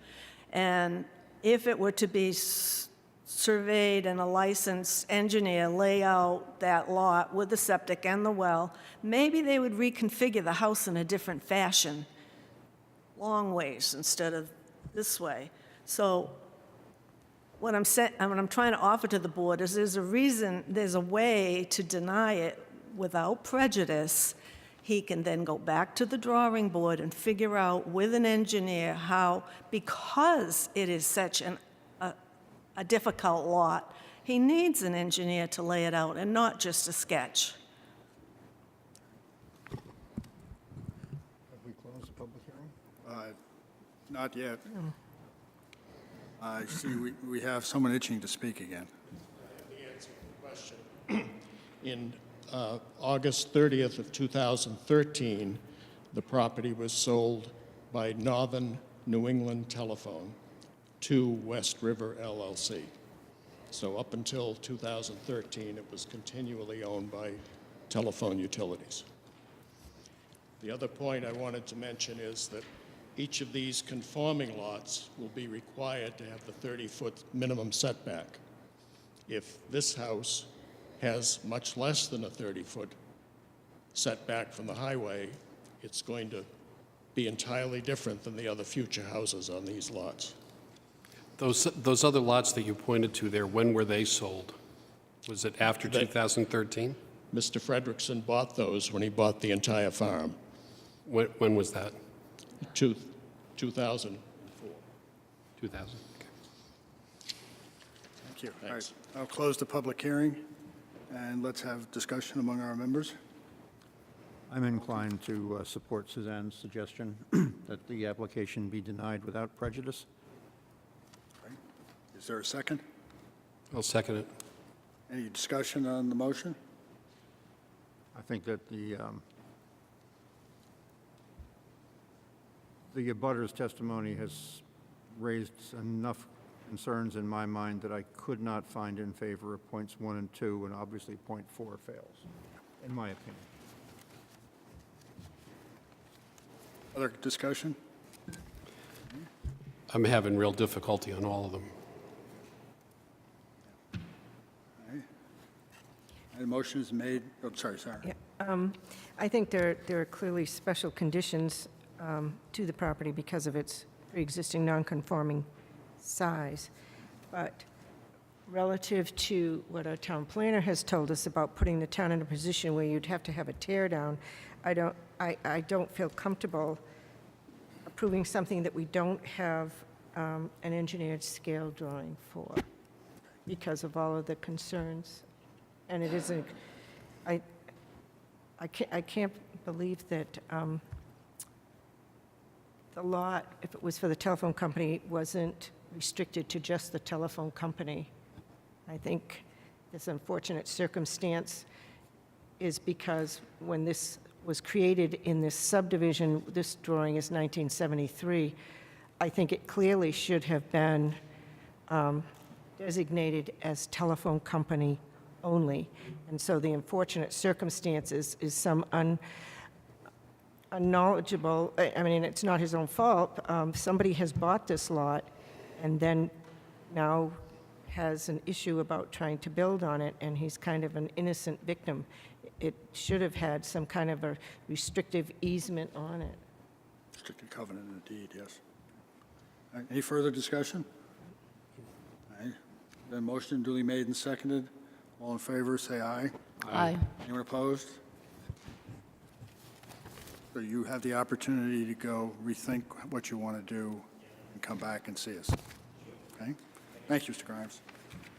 And if it were to be surveyed and a licensed engineer lay out that lot with the septic and the well, maybe they would reconfigure the house in a different fashion, long ways instead of this way. So what I'm trying to offer to the board is there's a way to deny it without prejudice. He can then go back to the drawing board and figure out with an engineer how, because it is such a difficult lot, he needs an engineer to lay it out and not just a sketch. Have we closed the public hearing? Not yet. I see we have someone itching to speak again. The answer to the question. In August 30th of 2013, the property was sold by Northern New England Telephone to West River LLC. So up until 2013, it was continually owned by Telephone Utilities. The other point I wanted to mention is that each of these conforming lots will be required to have the 30-foot minimum setback. If this house has much less than a 30-foot setback from the highway, it's going to be entirely different than the other future houses on these lots. Those other lots that you pointed to there, when were they sold? Was it after 2013? Mr. Frederickson bought those when he bought the entire farm, When was that? 2004. 2000? Okay. Thank you. All right, Thanks. I'll close the public hearing, and let's have discussion among our members. I'm inclined to support Suzanne's suggestion that the application be denied without prejudice. Is there a second? I'll second it. Any discussion on the motion? I think that the abutters testimony has raised enough concerns in my mind that I could not find in favor of points 1 and 2, and obviously point 4 fails, in my opinion. Other discussion? I'm having real difficulty on all of them. And a motion is made, oh, sorry. Yeah, I think there are clearly special conditions to the property because of its pre-existing non-conforming size. But relative to what our town planner has told us about putting the town in a position where you'd have to have a tear down, I don't feel comfortable approving something that we don't have an engineered scale drawing for because of all of the concerns. And it isn't, I can't believe that the lot, if it was for the telephone company, wasn't restricted to just the telephone company. I think this unfortunate circumstance is because when this was created in this subdivision, this drawing is 1973, I think it clearly should have been designated as telephone company only. And so the unfortunate circumstances is some unknowledgeable, I mean, it's not his own fault. Somebody has bought this lot and then now has an issue about trying to build on it, and he's kind of an innocent victim. It should have had some kind of a restrictive easement on it. Restricted covenant indeed, yes. All right, any further discussion? All right, the motion duly made and seconded. All in favor, say aye. Aye. Anyone opposed? So you have the opportunity to go rethink what you want to do and come back and see us. Okay? Thank you, Mr. Grimes.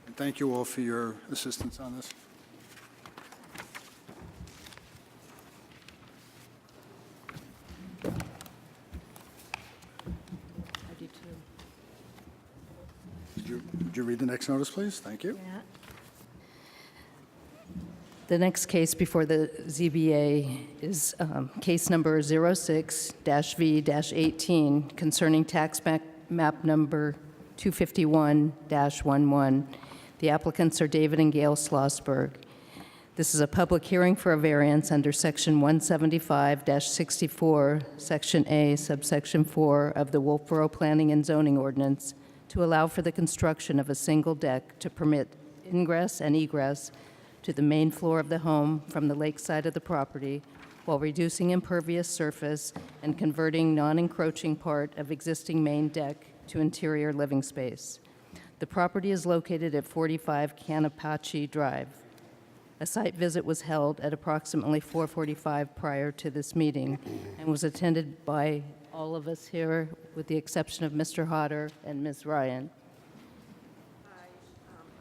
And thank you all for your assistance on this. I do too. Would you read the next notice, please? Thank you. Matt? The next case before the ZBA is case number 06-V-18 concerning tax map number 251-11. The applicants are David and Gail Schlossberg. This is a public hearing for a variance under Section 175-64, Section A, subsection 4 of the Wolfeboro Planning and Zoning Ordinance to allow for the construction of a single deck to permit ingress and egress to the main floor of the home from the lakeside of the property while reducing impervious surface and converting non-encroaching part of existing main deck to interior living space. The property is located at 45 Canapache Drive. A site visit was held at approximately 4:45 prior to this meeting and was attended by all of us here with the exception of Mr. Hodder and Ms. Ryan.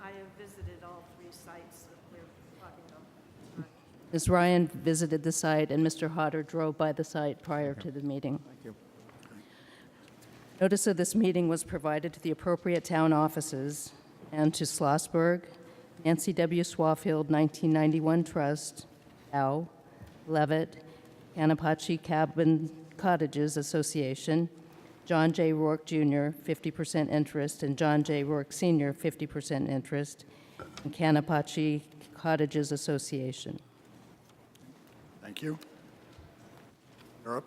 I have visited all three sites that we're talking about. Ms. Ryan visited the site, and Mr. Hodder drove by the site prior to the meeting. Thank you. Notice of this meeting was provided to the appropriate town offices and to Schlossberg, Nancy W. Swafield, 1991 Trust, Dow, Levitt, Canapache Cabin Cottages Association, John J. Rourke Jr., 50% interest, and John J. Rourke Sr., 50% interest, and Canapache Cottages Association. Thank you. You're up.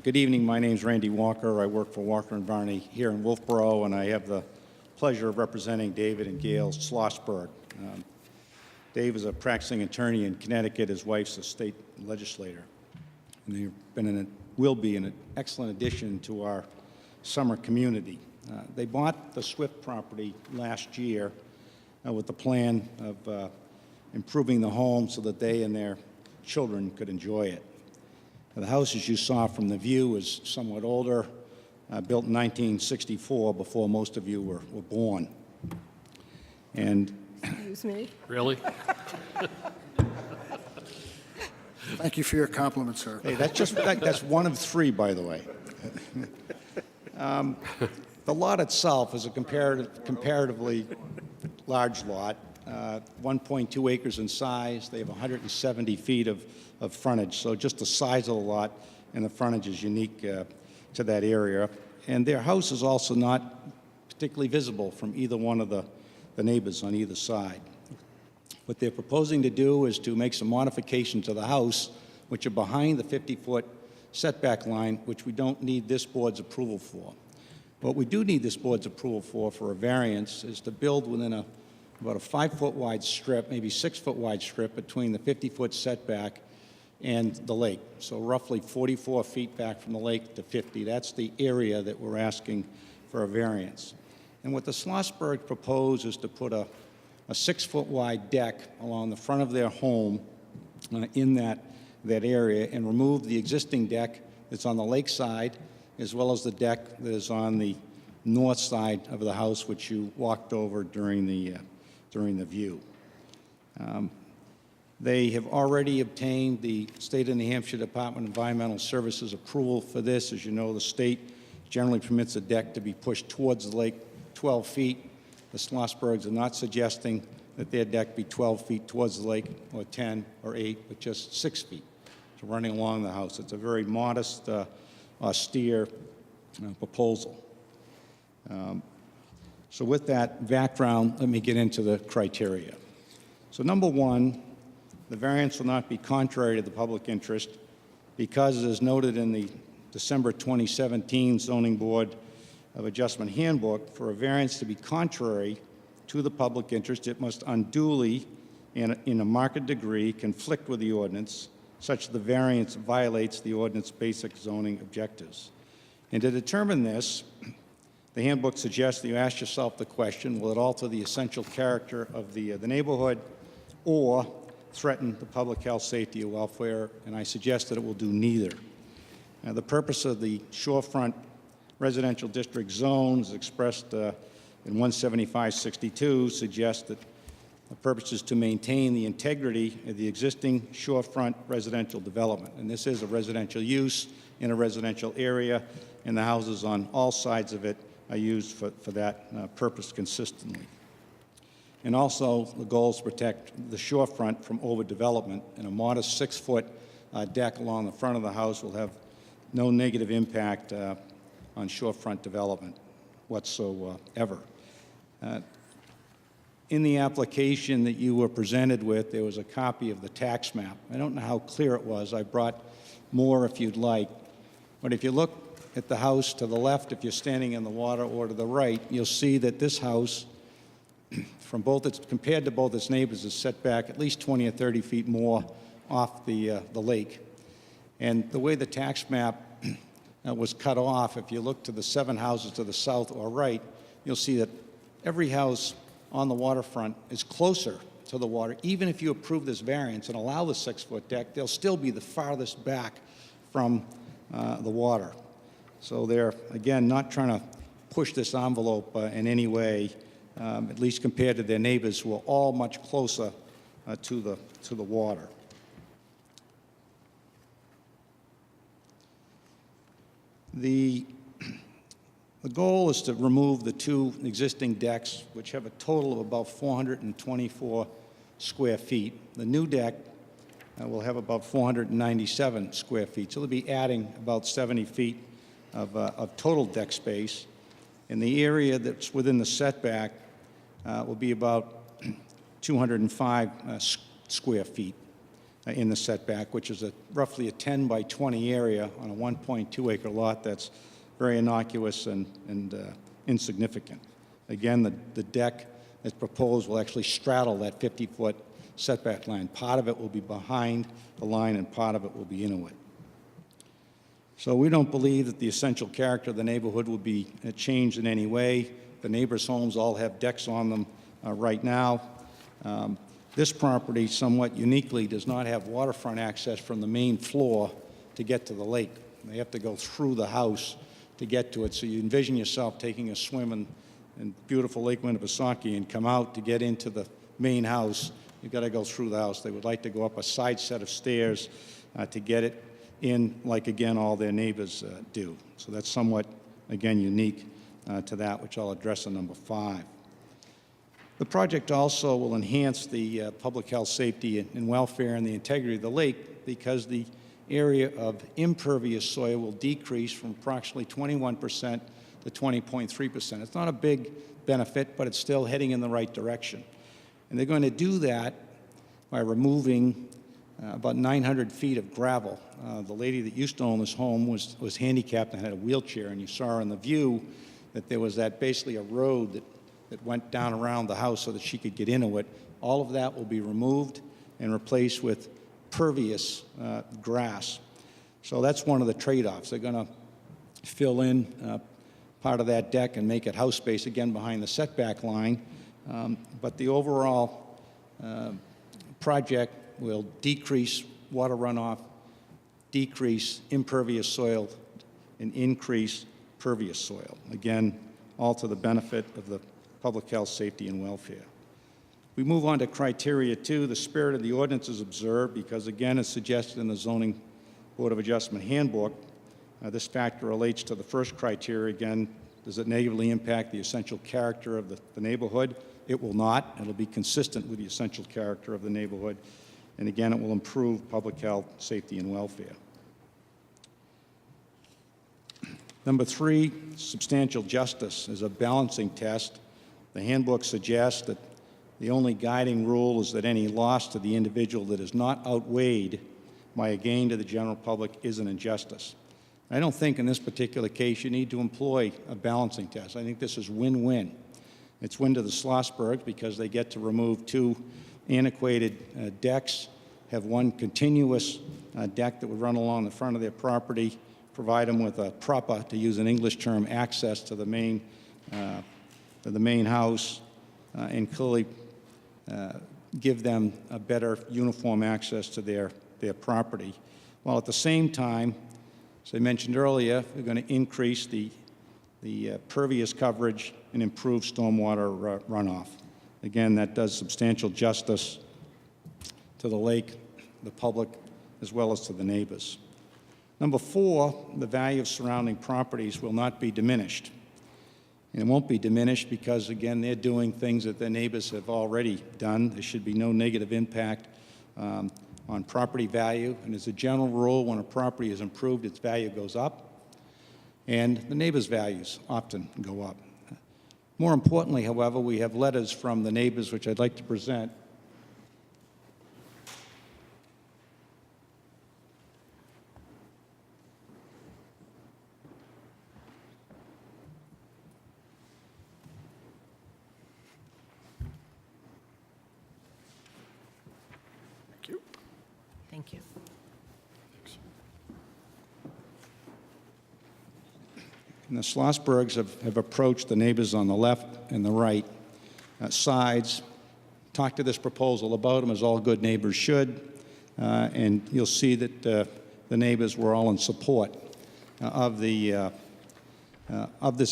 Good evening. My name's Randy Walker. I work for Walker & Varney here in Wolfeboro, and I have the pleasure of representing David and Gail Schlossberg. Dave is a practicing attorney in Connecticut. His wife's a state legislator. And they've been will be an excellent addition to our summer community. They bought the Swift property last year with the plan of improving the home so that they and their children could enjoy it. The house, as you saw from the view, is somewhat older, built in 1964, before most of you were born. And Excuse me? Really? Thank you for your compliment, sir. hey, that's one of three, by the way. The lot itself is a comparatively large lot, 1.2 acres in size. They have 170 feet of frontage, so just the size of the lot and the frontage is unique to that area. And their house is also not particularly visible from either one of the neighbors on either side. What they're proposing to do is to make some modifications to the house, which are behind the 50-foot setback line, which we don't need this board's approval for. What we do need this board's approval for a variance, is to build within about a 5-foot wide strip, maybe 6-foot wide strip between the 50-foot setback and the lake. So roughly 44 feet back from the lake to 50. That's the area that we're asking for a variance. And what the Schlossberg propose is to put a 6-foot wide deck along the front of their home in that area and remove the existing deck that's on the lake side, as well as the deck that is on the north side of the house, which you walked over during the view. They have already obtained the State of New Hampshire Department of Environmental Services approval for this. As you know, the state generally permits a deck to be pushed towards the lake 12 feet. The Schlossbergs are not suggesting that their deck be 12 feet towards the lake, or 10 or 8, but just 6 feet to running along the house. It's a very modest, austere proposal. So with that background, let me get into the criteria. So number one, the variance will not be contrary to the public interest because, as noted in the December 2017 Zoning Board of Adjustment Handbook, for a variance to be contrary to the public interest, it must unduly and in a marked degree conflict with the ordinance, such that the variance violates the ordinance basic zoning objectives. And to determine this, the handbook suggests that you ask yourself the question, will it alter the essential character of the neighborhood or threaten the public health, safety, or welfare? And I suggest that it will do neither. Now, the purpose of the shorefront residential district zones expressed in 17562 suggests that the purpose is to maintain the integrity of the existing shorefront residential development. And this is a residential use in a residential area, and the houses on all sides of it are used for that purpose consistently. And also, the goal is to protect the shorefront from overdevelopment, and a modest 6-foot deck along the front of the house will have no negative impact on shorefront development whatsoever. In the application that you were presented with, there was a copy of the tax map. I don't know how clear it was. I brought more if you'd like. But if you look at the house to the left, if you're standing in the water, or to the right, you'll see that this house, from both its, compared to both its neighbors, is set back at least 20 or 30 feet more off the lake. And the way the tax map was cut off, if you look to the 7 houses to the south or right, you'll see that every house on the waterfront is closer to the water. Even if you approve this variance and allow the 6-foot deck, they'll still be the farthest back from the water. So they're, again, not trying to push this envelope in any way, at least compared to their neighbors who are all much closer to the water. The goal is to remove the 2 existing decks, which have a total of about 424 square feet. The new deck will have about 497 square feet, so they'll be adding about 70 feet of total deck space. And the area that's within the setback will be about 205 square feet in the setback, which is roughly a 10 by 20 area on a 1.2 acre lot that's very innocuous and insignificant. Again, the deck as proposed will actually straddle that 50-foot setback line. Part of it will be behind the line and part of it will be into it. So we don't believe that the essential character of the neighborhood will be changed in any way. The neighbors' homes all have decks on them right now. This property, somewhat uniquely, does not have waterfront access from the main floor to get to the lake. They have to go through the house to get to it. So you envision yourself taking a swim in beautiful Lake Winnipesaukee and come out to get into the main house. You've got to go through the house. They would like to go up a side set of stairs to get it in, like, again, all their neighbors do. So that's somewhat, again, unique to that, which I'll address in number 5. The project also will enhance the public health, safety, and welfare and the integrity of the lake, because the area of impervious soil will decrease from approximately 21% to 20.3%. It's not a big benefit, but it's still heading in the right direction. And they're going to do that by removing about 900 feet of gravel. The lady that used to own this home was handicapped and had a wheelchair, and you saw in the view that there was basically a road that went down around the house so that she could get into it. All of that will be removed and replaced with pervious grass. So that's one of the trade-offs. They're going to fill in part of that deck and make it house space, again, behind the setback line. But the overall project will decrease water runoff, decrease impervious soil, and increase pervious soil. Again, all to the benefit of the public health, safety, and welfare. We move on to criteria 2. The spirit of the ordinance is observed because, again, as suggested in the Zoning Board of Adjustment Handbook, this factor relates to the first criteria. Again, does it negatively impact the essential character of the neighborhood? It will not. It will be consistent with the essential character of the neighborhood. And again, it will improve public health, safety, and welfare. Number 3, substantial justice is a balancing test. The handbook suggests that the only guiding rule is that any loss to the individual that is not outweighed by a gain to the general public is an injustice. I don't think in this particular case you need to employ a balancing test. I think this is win-win. It's win to the Schlossbergs because they get to remove two antiquated decks, have one continuous deck that would run along the front of their property, provide them with a proper, to use an English term, access to the main house, and clearly give them a better uniform access to their property. While at the same time, as I mentioned earlier, we're going to increase the pervious coverage and improve stormwater runoff. Again, that does substantial justice to the lake, the public, as well as to the neighbors. Number 4, the value of surrounding properties will not be diminished. And it won't be diminished because, again, they're doing things that their neighbors have already done. There should be no negative impact on property value. And as a general rule, when a property is improved, its value goes up, and the neighbors' values often go up. More importantly, however, we have letters from the neighbors, which I'd like to present. Thank you. And the Schlossbergs have approached the neighbors on the left and the right sides, talked to this proposal about them, as all good neighbors should, and you'll see that the neighbors were all in support of this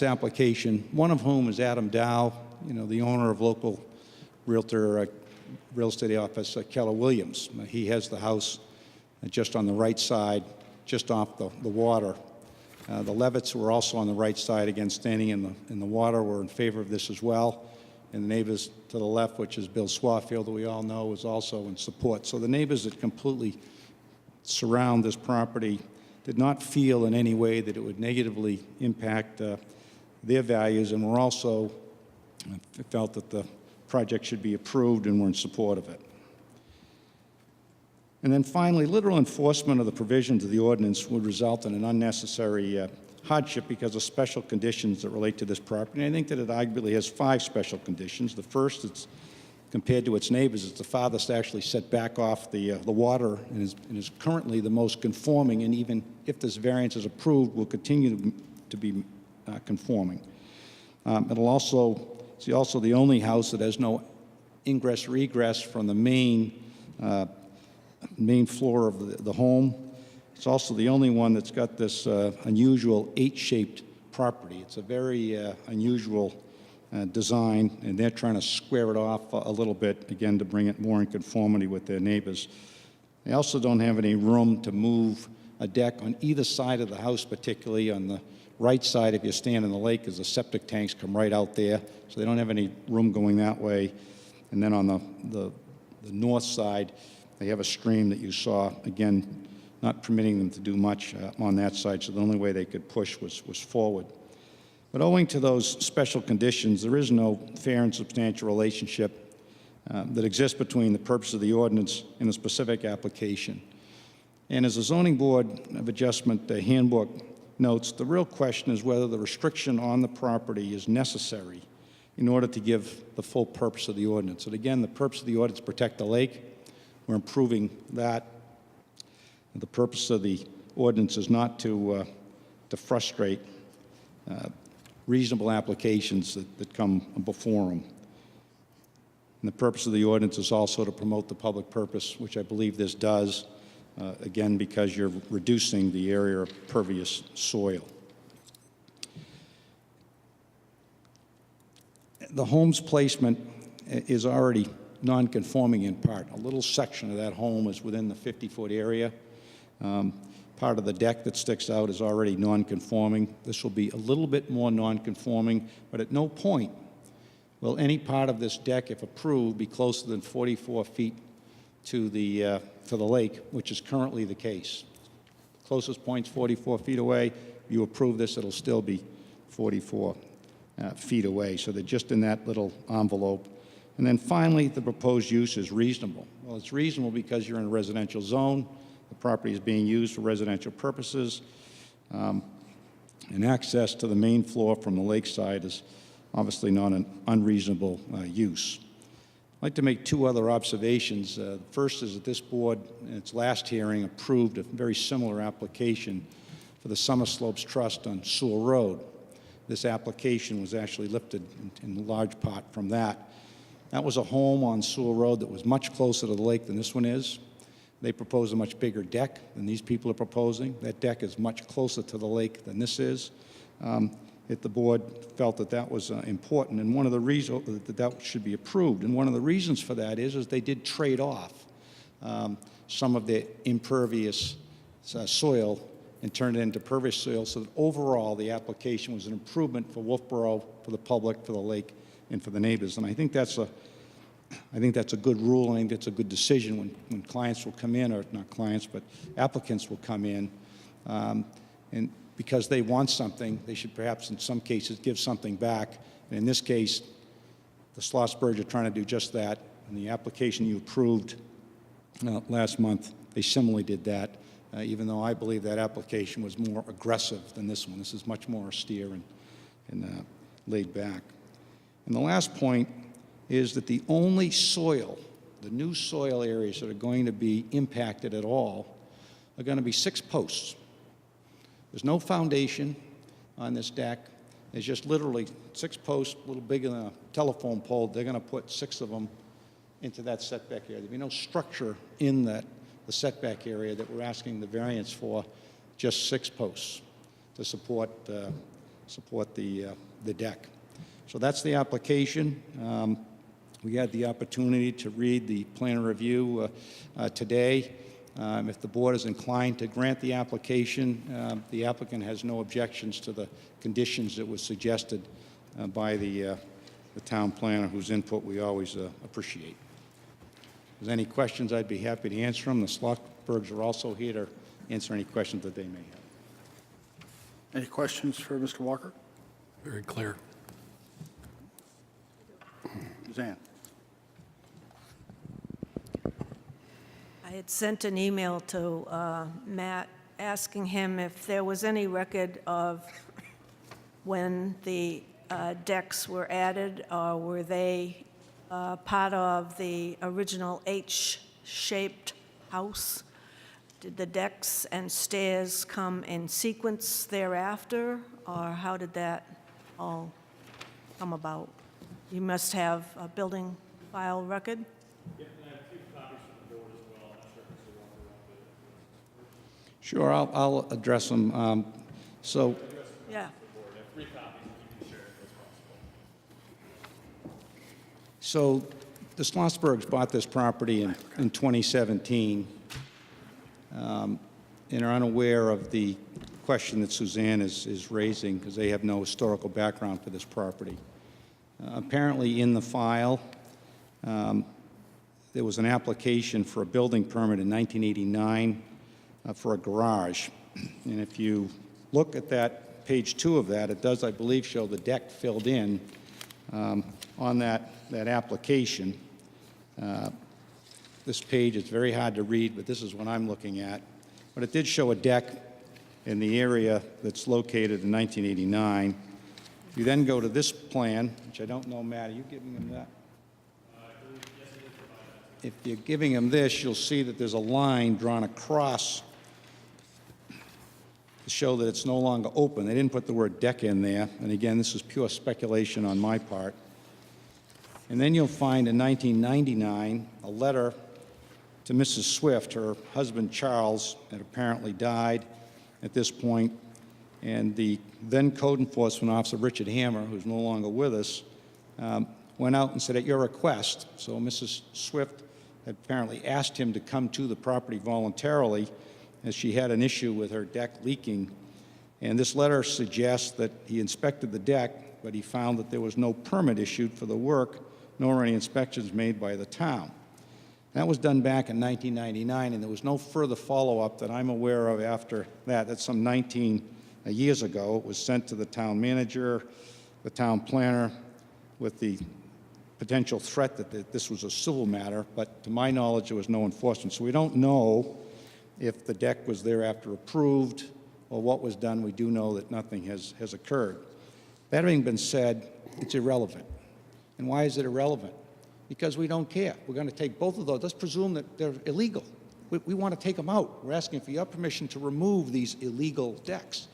application, one of whom is Adam Dow, the owner of local real estate office, Keller Williams. He has the house just on the right side, just off the water. The Levitts were also on the right side, again, standing in the water, were in favor of this as well. And the neighbors to the left, which is Bill Swarfield, that we all know, is also in support. So the neighbors that completely surround this property did not feel in any way that it would negatively impact their values, and were also felt that the project should be approved and were in support of it. And then finally, literal enforcement of the provisions of the ordinance would result in an unnecessary hardship because of special conditions that relate to this property. And I think that it arguably has 5 special conditions. The first, it's compared to its neighbors, it's the farthest actually set back off the water and is currently the most conforming, and even if this variance is approved, will continue to be conforming. It's also the only house that has no ingress or egress from the main floor of the home. It's also the only one that's got this unusual 8-shaped property. It's a very unusual design, and they're trying to square it off a little bit, again, to bring it more in conformity with their neighbors. They also don't have any room to move a deck on either side of the house, particularly on the right side. If you stand in the lake, as the septic tanks come right out there, so they don't have any room going that way. And then on the north side, they have a stream that you saw, again, not permitting them to do much on that side, so the only way they could push was forward. But owing to those special conditions, there is no fair and substantial relationship that exists between the purpose of the ordinance and the specific application. And as the Zoning Board of Adjustment handbook notes, the real question is whether the restriction on the property is necessary in order to give the full purpose of the ordinance. And again, the purpose of the ordinance is to protect the lake. We're improving that. The purpose of the ordinance is not to frustrate reasonable applications that come before them. And the purpose of the ordinance is also to promote the public purpose, which I believe this does, again, because you're reducing the area of pervious soil. The home's placement is already non-conforming in part. A little section of that home is within the 50-foot area. Part of the deck that sticks out is already non-conforming. This will be a little bit more non-conforming, but at no point will any part of this deck, if approved, be closer than 44 feet to the lake, which is currently the case. The closest point's 44 feet away. If you approve this, it'll still be 44 feet away. So they're just in that little envelope. And then finally, the proposed use is reasonable. Well, it's reasonable because you're in a residential zone. The property is being used for residential purposes. And access to the main floor from the lakeside is obviously not an unreasonable use. I'd like to make two other observations. The first is that this board, in its last hearing, approved a very similar application for the Summer Slopes Trust on Sewell Road. This application was actually lifted in large part from that. That was a home on Sewell Road that was much closer to the lake than this one is. They proposed a much bigger deck than these people are proposing. That deck is much closer to the lake than this is. The board felt that that was important, and one of the reasons that should be approved. And one of the reasons for that is they did trade off some of the impervious soil and turned it into pervious soil, so that overall the application was an improvement for Wolfeboro, for the public, for the lake, and for the neighbors. And I think that's a good rule. I think that's a good decision when clients will come in, or not clients, but applicants will come in, and because they want something, they should perhaps in some cases give something back. And in this case, the Schlossbergs are trying to do just that. In the application you approved last month, they similarly did that, even though I believe that application was more aggressive than this one. This is much more austere and laid back. And the last point is that the only soil, the new soil areas that are going to be impacted at all are going to be 6 posts. There's no foundation on this deck. There's just literally 6 posts, a little bigger than a telephone pole. They're going to put 6 of them into that setback area. There'll be no structure in the setback area that we're asking the variance for, just 6 posts to support the deck. So that's the application. We had the opportunity to read the plan review today. If the board is inclined to grant the application, the applicant has no objections to the conditions that was suggested by the town planner, whose input we always appreciate. If there's any questions, I'd be happy to answer them. The Schlossbergs are also here to answer any questions that they may have. Any questions for Mr. Walker? Very clear. Suzanne? I had sent an email to Matt asking him if there was any record of when the decks were added, or were they part of the original H-shaped house? Did the decks and stairs come in sequence thereafter, or how did that all come about? You must have a building file record? Sure, I'll address them. Yeah. So the Schlossbergs bought this property in 2017 and are unaware of the question that Suzanne is raising, because they have no historical background for this property. Apparently in the file, there was an application for a building permit in 1989 for a garage. And if you look at that, page 2 of that, it does, I believe, show the deck filled in on that application. This page is very hard to read, but this is what I'm looking at. But it did show a deck in the area that's located in 1989. If you then go to this plan, which I don't know, Matt, are you giving him that? If you're giving him this, you'll see that there's a line drawn across to show that it's no longer open. They didn't put the word deck in there, and again, this is pure speculation on my part. And then you'll find in 1999 a letter to Mrs. Swift. Her husband, Charles, had apparently died at this point, and the then code enforcement officer, Richard Hammer, who's no longer with us, went out and said, at your request. So Mrs. Swift had apparently asked him to come to the property voluntarily, as she had an issue with her deck leaking. And this letter suggests that he inspected the deck, but he found that there was no permit issued for the work, nor any inspections made by the town. That was done back in 1999, and there was no further follow-up that I'm aware of after that. That's some 19 years ago. It was sent to the town manager, the town planner, with the potential threat that this was a civil matter, but to my knowledge, there was no enforcement. So we don't know if the deck was thereafter approved or what was done. We do know that nothing has occurred. That having been said, it's irrelevant. And why is it irrelevant? Because we don't care. We're going to take both of those. Let's presume that they're illegal. We want to take them out. We're asking for your permission to remove these illegal decks.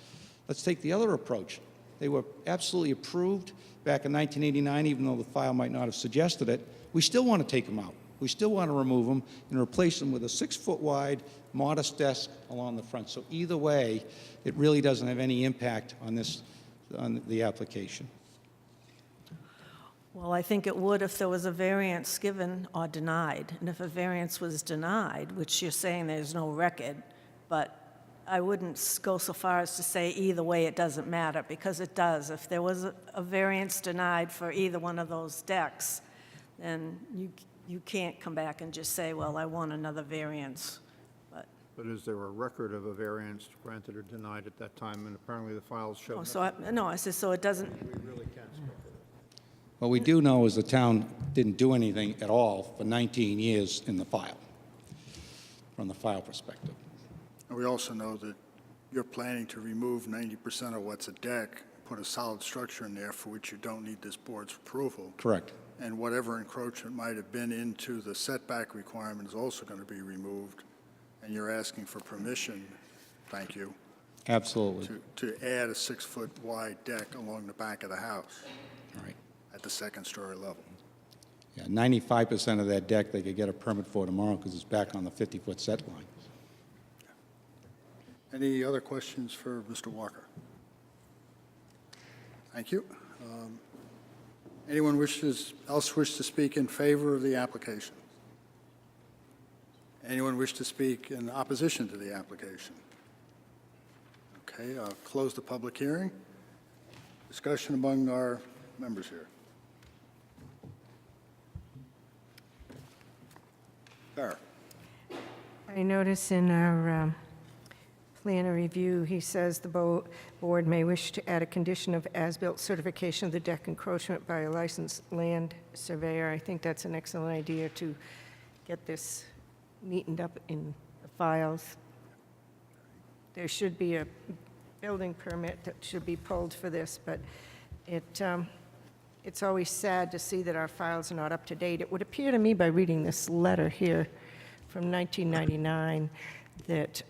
Let's take the other approach. They were absolutely approved back in 1989, even though the file might not have suggested it. We still want to take them out. We still want to remove them and replace them with a 6-foot wide, modest desk along the front. So either way, it really doesn't have any impact on the application. Well, I think it would if there was a variance given or denied. And if a variance was denied, which you're saying there's no record, but I wouldn't go so far as to say either way it doesn't matter, because it does. If there was a variance denied for either one of those decks, then you can't come back and just say, well, I want another variance. But is there a record of a variance granted or denied at that time? And apparently the files show. I said, so it doesn't, We really can't speculate. What we do know is the town didn't do anything at all for 19 years in the file, from the file perspective. And we also know that you're planning to remove 90% of what's a deck, put a solid structure in there for which you don't need this board's approval. Correct. And whatever encroachment might have been into the setback requirement is also going to be removed. And you're asking for permission, thank you, Absolutely. to add a 6-foot wide deck along the back of the house All right. at the second-story level. Yeah, 95% of that deck they could get a permit for tomorrow because it's back on the 50-foot set line. Any other questions for Mr. Walker? Thank you. Anyone else wish to speak in favor of the application? Anyone wish to speak in opposition to the application? Okay, I'll close the public hearing. Discussion among our members here. Sarah. I notice in our plan of review, he says the board may wish to add a condition of as-built certification of the deck encroachment by a licensed land surveyor. I think that's an excellent idea to get this neatened up in the files. There should be a building permit that should be pulled for this, but it's always sad to see that our files are not up to date. It would appear to me by reading this letter here from 1999 that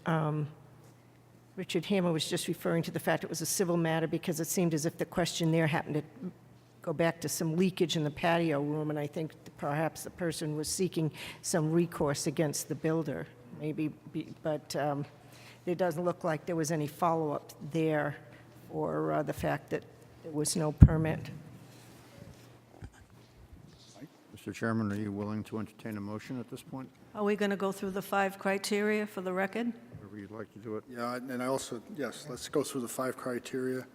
Richard Hammer was just referring to the fact it was a civil matter because it seemed as if the question there happened to go back to some leakage in the patio room, and I think perhaps the person was seeking some recourse against the builder, maybe, but it doesn't look like there was any follow-up there for the fact that there was no permit. Mr. Chairman, are you willing to entertain a motion at this point? are we going to go through the 5 criteria for the record? Whatever you'd like to do it. Yeah, and I also, yes, let's go through the 5 criteria.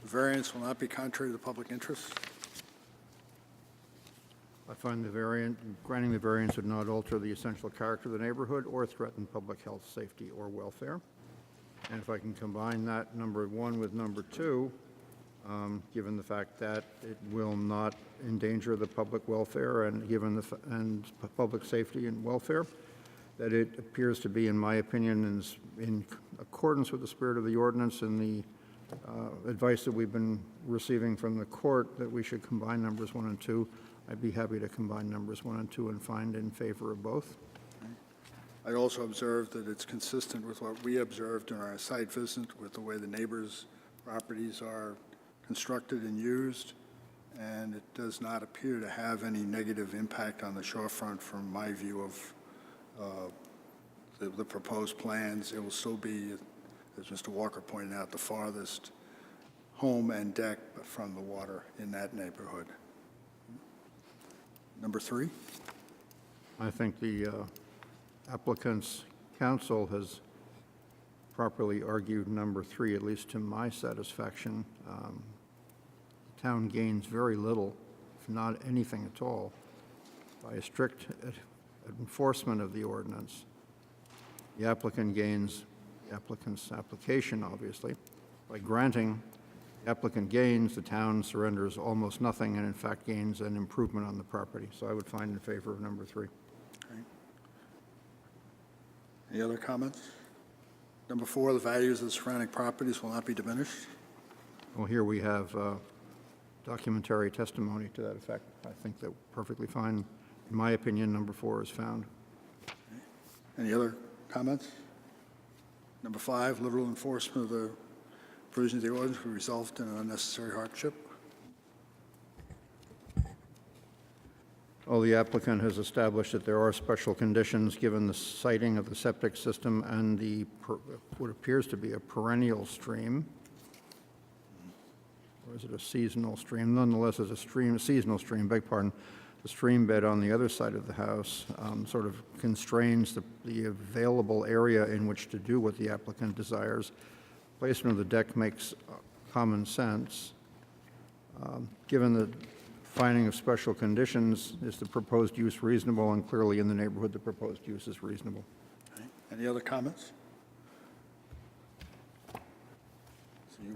Variance will not be contrary to the public interest. I find granting the variance would not alter the essential character of the neighborhood or threaten public health, safety, or welfare. And if I can combine that number 1 with number 2, given the fact that it will not endanger the public welfare and and public safety and welfare, that it appears to be, in my opinion, in accordance with the spirit of the ordinance and the advice that we've been receiving from the court that we should combine numbers 1 and 2. I'd be happy to combine numbers 1 and 2 and find in favor of both. I also observed that it's consistent with what we observed in our site visit with the way the neighbors' properties are constructed and used, and it does not appear to have any negative impact on the shorefront from my view of the proposed plans. It will still be, as Mr. Walker pointed out, the farthest home and deck from the water in that neighborhood. Number 3? I think the applicant's counsel has properly argued number 3, at least to my satisfaction. The town gains very little, if not anything at all, by a strict enforcement of the ordinance. The applicant gains, the applicant's application, obviously, by granting The applicant gains, the town surrenders almost nothing, and in fact gains an improvement on the property. So I would find in favor of number 3. Any other comments? Number 4, the values of the surrounding properties will not be diminished. Well, here we have documentary testimony to that effect. I think that perfectly fine. In my opinion, number 4 is found. Any other comments? Number 5, liberal enforcement of the provisions of the ordinance will result in an unnecessary hardship. Well, the applicant has established that there are special conditions given the siting of the septic system and what appears to be a perennial stream. Or is it a seasonal stream? Nonetheless, it's a seasonal stream, beg pardon. The stream bed on the other side of the house sort of constrains the available area in which to do what the applicant desires. Placement of the deck makes common sense. Given the finding of special conditions, is the proposed use reasonable? And clearly in the neighborhood, the proposed use is reasonable. Okay. Any other comments?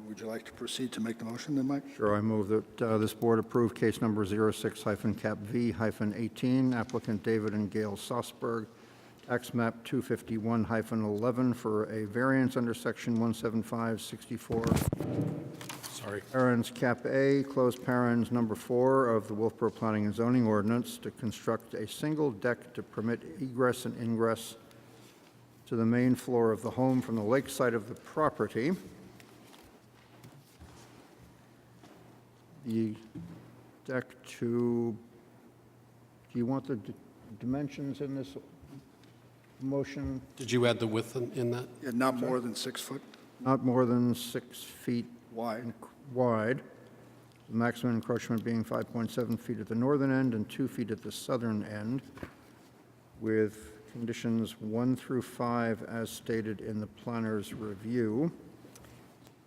Would you like to proceed to make the motion then, Mike? Sure, I move that this board approve case number 06-cap-V-18, applicant David and Gail Sosberg, tax map 251-11 for a variance under section 175-64. Sorry. Parens Cap A, closed parens number 4 of the Wolfeboro Planning and Zoning Ordinance to construct a single deck to permit egress and ingress to the main floor of the home from the lake side of the property. The deck do you want the dimensions in this motion? Did you add the width in that? Yeah, not more than 6 foot Not more than 6 feet wide. wide, the maximum encroachment being 5.7 feet at the northern end and 2 feet at the southern end, with conditions 1 through 5 as stated in the planner's review.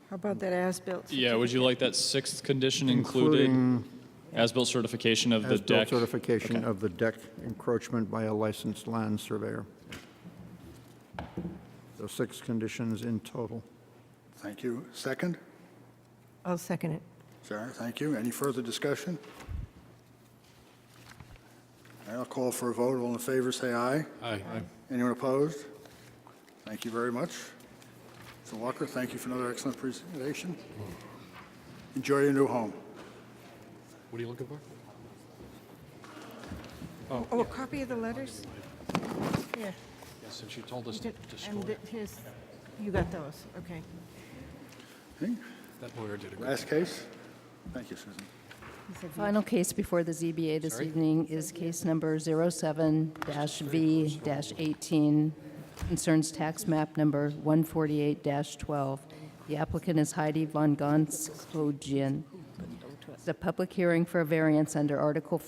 How about that as-built? Yeah, would you like that 6th condition included? Including As-built certification of the as-built deck? certification Okay. of the deck encroachment by a licensed land surveyor. So 6 conditions in total. Thank you. Second? I'll second it. Sarah, thank you. Any further discussion? I'll call for a vote. All in favor, say aye. Aye. Anyone opposed? Thank you very much. Mr. Walker, thank you for another excellent presentation. Enjoy your new home. What are you looking for? Oh, a copy of the letters? Here. Yes, since you told us You to did- score. and here's, you got those, okay. Okay, That lawyer did a good last case. Thank you, Susan. He said Final case before the ZBA this Sorry? evening is case number 07-V-18, concerns tax map number 148-12. The applicant is Heidi von Gonskojian. The public hearing for a variance under Article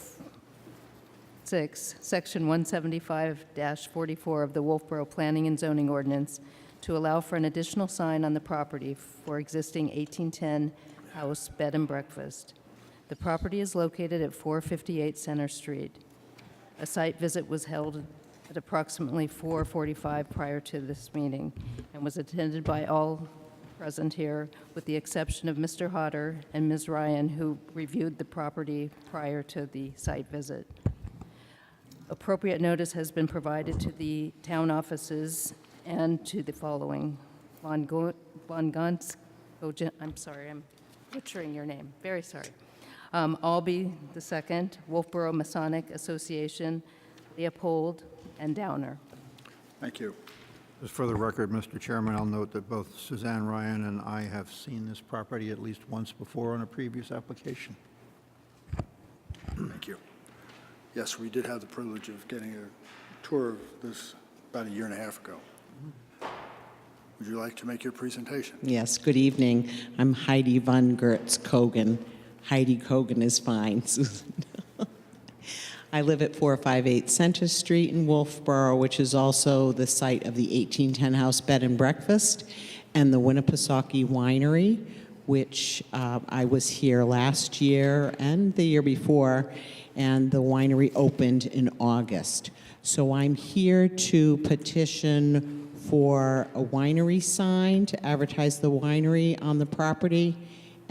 6, Section 175-44 of the Wolfeboro Planning and Zoning Ordinance to allow for an additional sign on the property for existing 1810 house bed and breakfast. The property is located at 458 Center Street. A site visit was held at approximately 4:45 prior to this meeting and was attended by all present here, with the exception of Mr. Hodder and Ms. Ryan, who reviewed the property prior to the site visit. Appropriate notice has been provided to the town offices and to the following: I'm sorry, I'm butchering your name, very sorry. Albee II, Wolfeboro Masonic Association, Leopold, and Downer. Thank you. Just for the record, Mr. Chairman, I'll note that both Suzanne Ryan and I have seen this property at least once before on a previous application. Thank you. Yes, we did have the privilege of getting a tour of this about a year and a half ago. Would you like to make your presentation? Yes, good evening. I'm Heidi von Gertz Kogan. Heidi Kogan is fine, Susan. I live at 458 Center Street in Wolfeboro, which is also the site of the 1810 House Bed and Breakfast and the Winnipesaukee Winery, which I was here last year and the year before, and the winery opened in August. So I'm here to petition for a winery sign to advertise the winery on the property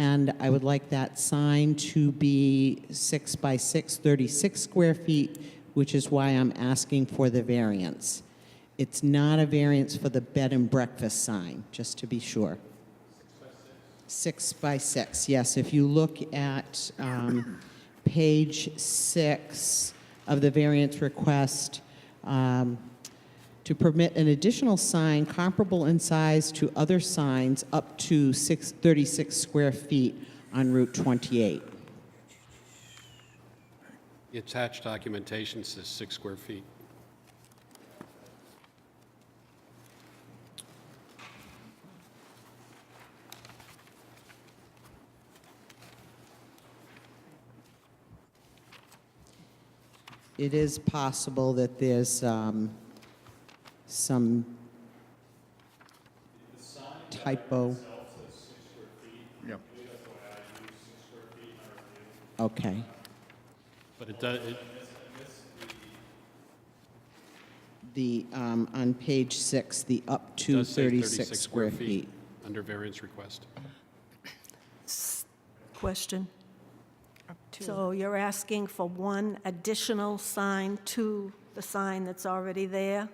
and I would like that sign to be 6 by 6, 36 square feet, which is why I'm asking for the variance. It's not a variance for the bed and breakfast sign, just to be sure. 6 by 6, yes. If you look at page 6 of the variance request, to permit an additional sign comparable in size to other signs up to 36 square feet on Route 28. The attached documentation says 6 square feet. It is possible that there's some typo. Yep. Okay. But it does, On page 6, the up to does say 36 square feet. under variance request. Question. So you're asking for one additional sign to the sign that's already there?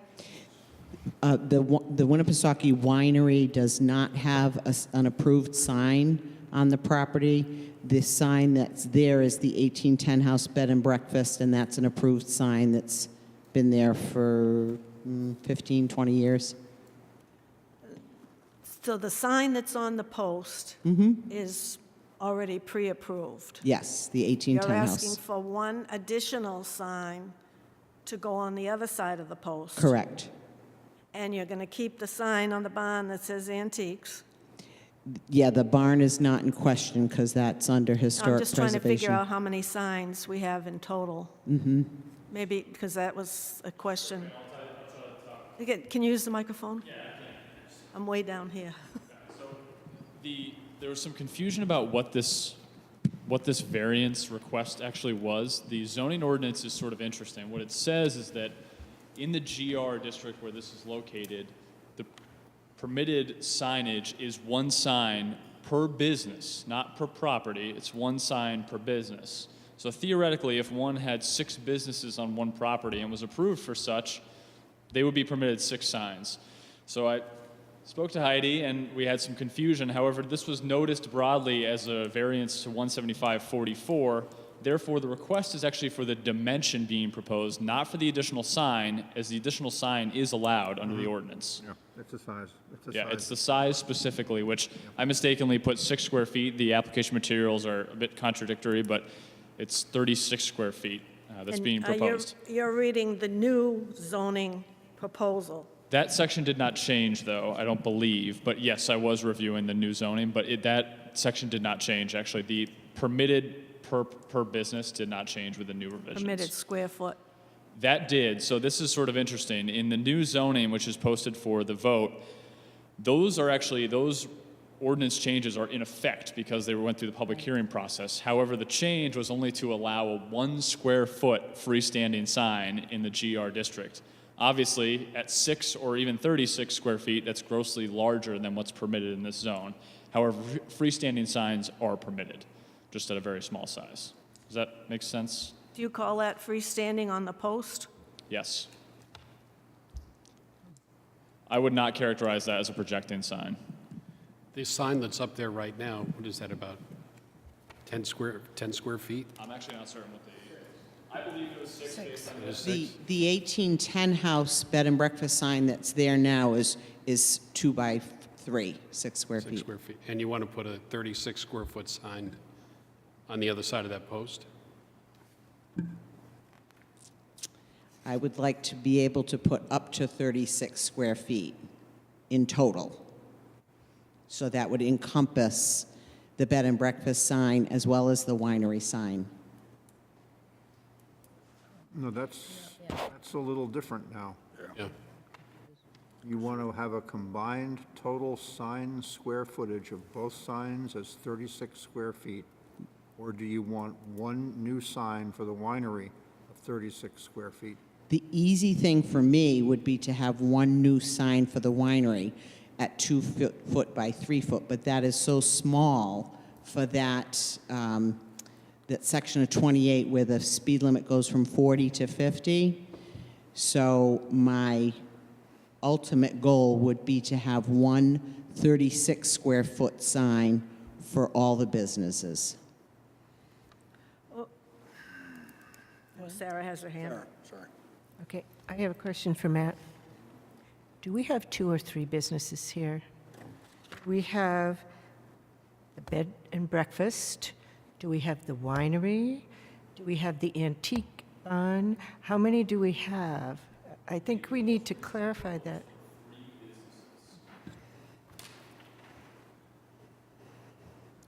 The Winnipesaukee Winery does not have an approved sign on the property. The sign that's there is the 1810 House Bed and Breakfast, and that's an approved sign that's been there for 15, 20 years. So the sign that's on the post is already pre-approved? Yes, the 1810 You're House. asking for one additional sign to go on the other side of the post? Correct. And you're going to keep the sign on the barn that says antiques? Yeah, the barn is not in question because that's under historic I'm just trying to preservation. figure out how many signs we have in total. Maybe, because that was a question. Again, can you use the microphone? Yeah, I can. I'm way down here. There was some confusion about what this variance request actually was. The zoning ordinance is sort of interesting. What it says is that in the GR district where this is located, the permitted signage is one sign per business, not per property. It's one sign per business. So theoretically, if one had 6 businesses on one property and was approved for such, they would be permitted 6 signs. So I spoke to Heidi, and we had some confusion. However, this was noticed broadly as a variance to 175-44. Therefore, the request is actually for the dimension being proposed, not for the additional sign, as the additional sign is allowed under the ordinance. Yeah, it's a size. It's the size specifically, which I mistakenly put 6 square feet. The application materials are a bit contradictory, but it's 36 square feet that's And, being proposed. You're reading the new zoning proposal. That section did not change, though, I don't believe. But yes, I was reviewing the new zoning, but that section did not change, actually. The permitted per business did not change with the new revisions. Permitted square foot. That did. So this is sort of interesting. In the new zoning, which is posted for the vote, those ordinance changes are in effect because they went through the public hearing process. However, the change was only to allow a 1 square foot freestanding sign in the GR district. Obviously, at 6 or even 36 square feet, that's grossly larger than what's permitted in this zone. However, freestanding signs are permitted, just at a very small size. Does that make sense? Do you call that freestanding on the post? Yes. I would not characterize that as a projecting sign. The sign that's up there right now, what is that, about 10 square feet? I'm actually not certain what I believe it was 6 based on It is The 6? 1810 House Bed and Breakfast sign that's there now is 2 by 3, 6 square 6 feet. square feet. And you want to put a 36 square foot sign on the other side of that post? I would like to be able to put up to 36 square feet in total. So that would encompass the bed and breakfast sign as well as the winery sign. No, that's a little different now. Yeah. You want to have a combined total sign square footage of both signs as 36 square feet? Or do you want one new sign for the winery of 36 square feet? The easy thing for me would be to have one new sign for the winery at 2 foot by 3 foot, but that is so small for that, that section of 28 where the speed limit goes from 40 to 50. So my ultimate goal would be to have one 36-square-foot sign for all the businesses. Sarah has her hand. Sorry. Okay, I have a question for Matt. Do we have 2 or 3 businesses here? We have the bed and breakfast. Do we have the winery? Do we have the antique barn? How many do we have? I think we need to clarify that.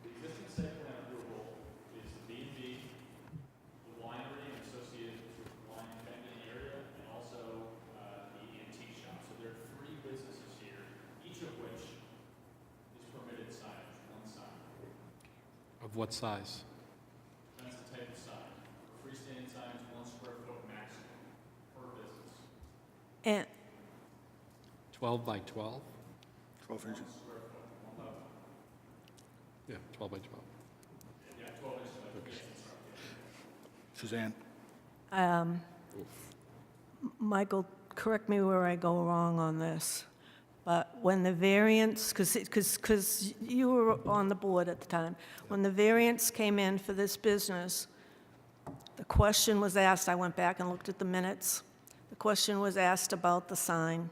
The existing site plan approval is the B&B, the winery and associated with wine vending area, and also the antique shop. So there are 3 businesses here, each of which is permitted signage, one sign. Of what size? That's the type of sign. For freestanding signs, 1 square foot maximum per business. And 12 by 12? 12 inches. Yeah, 12 by 12. Yeah, 12 inches. Suzanne? Michael, correct me where I go wrong on this, but when the variance, because you were on the board at the time, when the variance came in for this business, the question was asked, I went back and looked at the minutes, the question was asked about the sign,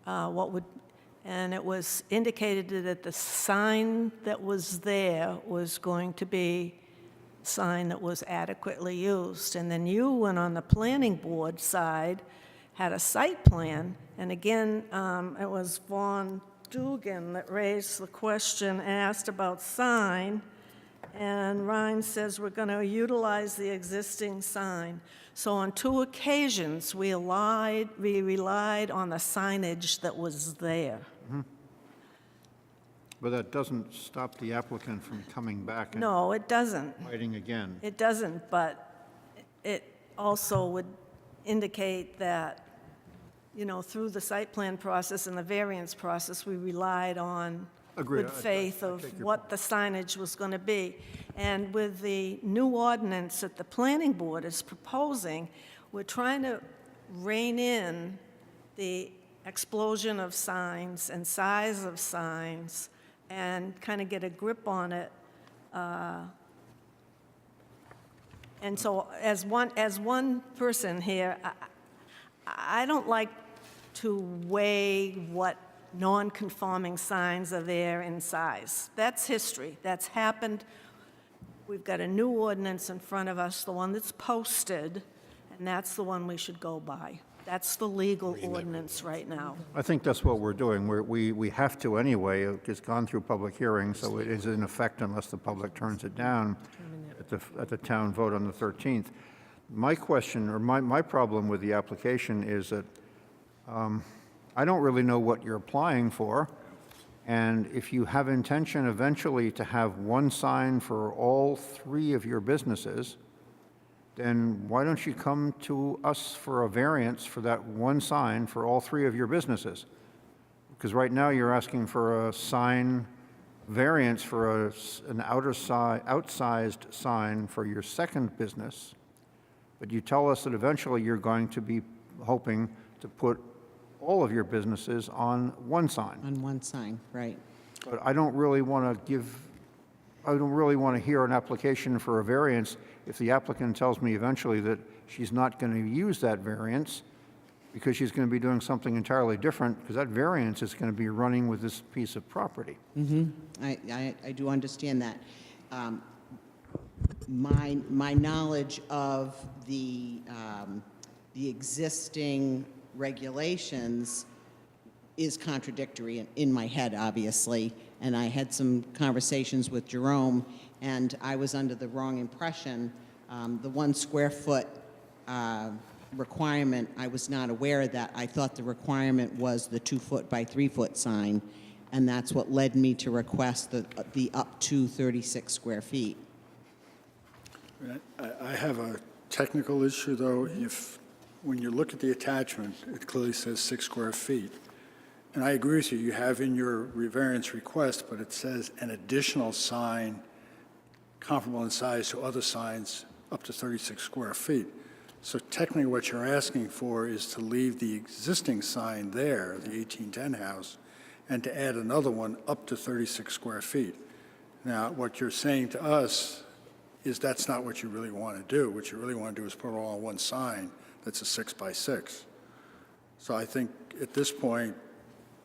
and it was indicated that the sign that was there was going to be a sign that was adequately used. And then you went on the planning board side, had a site plan, and again, it was Vaughn Dugan that raised the question, asked about sign, and Ryan says we're going to utilize the existing sign. So on 2 occasions, we relied on the signage that was there. But that doesn't stop the applicant from coming back and No, it doesn't. fighting again. It doesn't, but it also would indicate that, you know, through the site plan process and the variance process, we relied on Agreed. good faith I of take your what the signage was going to be. And with the new ordinance that the planning board is proposing, we're trying to rein in the explosion of signs and size of signs and kind of get a grip on it. And so as one person here, I don't like to weigh what non-conforming signs are there in size. That's history. That's happened. We've got a new ordinance in front of us, the one that's posted, and that's the one we should go by. That's the legal ordinance right now. I think that's what we're doing. We have to anyway. It's gone through public hearing, so it is in effect unless the public turns it down at the town vote on the 13th. My question, or my problem with the application is that I don't really know what you're applying for, and if you have intention eventually to have one sign for all 3 of your businesses, then why don't you come to us for a variance for that one sign for all 3 of your businesses? Because right now you're asking for a sign variance for an outsized sign for your second business, but you tell us that eventually you're going to be hoping to put all of your businesses on one sign. On one sign, right. But I don't really want to hear an application for a variance if the applicant tells me eventually that she's not going to use that variance because she's going to be doing something entirely different, because that variance is going to be running with this piece of property. I do understand that. My knowledge of the existing regulations is contradictory in my head, obviously, and I had some conversations with Jerome, and I was under the wrong impression. The 1 square foot requirement, I was not aware of that. I thought the requirement was the 2 foot by 3 foot sign, and that's what led me to request the up to 36 square feet. I have a technical issue, though. When you look at the attachment, it clearly says 6 square feet. And I agree with you, you have in your variance request, but it says an additional sign comparable in size to other signs up to 36 square feet. So technically what you're asking for is to leave the existing sign there, the 1810 house, and to add another one up to 36 square feet. Now, what you're saying to us is that's not what you really want to do. What you really want to do is put it all on one sign that's a 6 by 6. So I think at this point,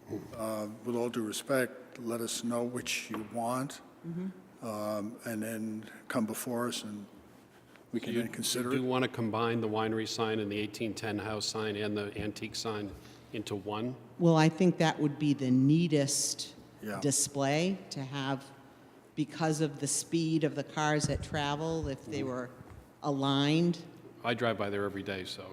with all due respect, let us know which you want, and then come before us and we can then consider Do it. you want to combine the winery sign and the 1810 house sign and the antique sign into one? Well, I think that would be the neatest Yeah. display to have, because of the speed of the cars that travel, if they were aligned. I drive by there every day, so.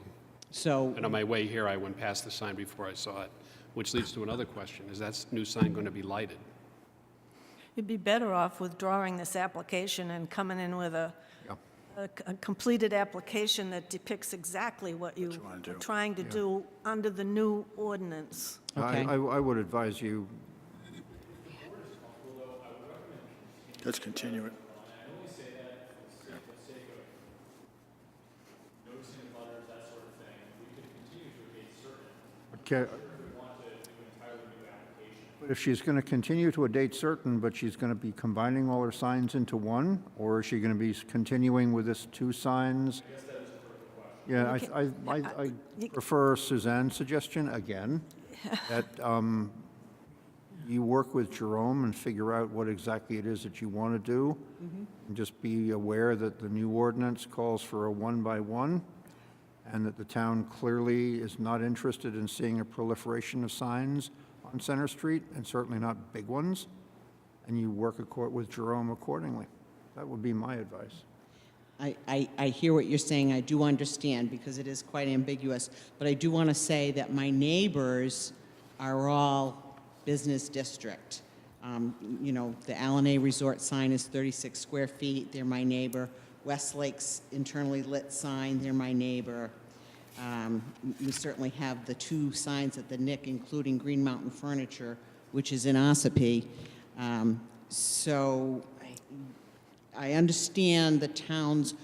So, And on my way here, I went past the sign before I saw it, which leads to another question. Is that new sign going to be lighted? You'd be better off withdrawing this application and coming in with a completed application that depicts exactly what you wanna do. are trying to do under the new ordinance. Okay. I would advise you, Let's continue it. but if she's going to continue to a date certain, but she's going to be combining all her signs into one, or is she going to be continuing with this 2 signs? Yeah, I prefer Suzanne's suggestion again, that you work with Jerome and figure out what exactly it is that you want to do. And just be aware that the new ordinance calls for a 1-by-1, and that the town clearly is not interested in seeing a proliferation of signs on Center Street, and certainly not big ones, and you work with Jerome accordingly. That would be my advice. I hear what you're saying. I do understand, because it is quite ambiguous. But I do want to say that my neighbors are all business district. You know, the Allen A Resort sign is 36 square feet. They're my neighbor. Westlake's internally lit sign, they're my neighbor. We certainly have the 2 signs at the Nick, including Green Mountain Furniture, which is in Ossipee. So I understand the town's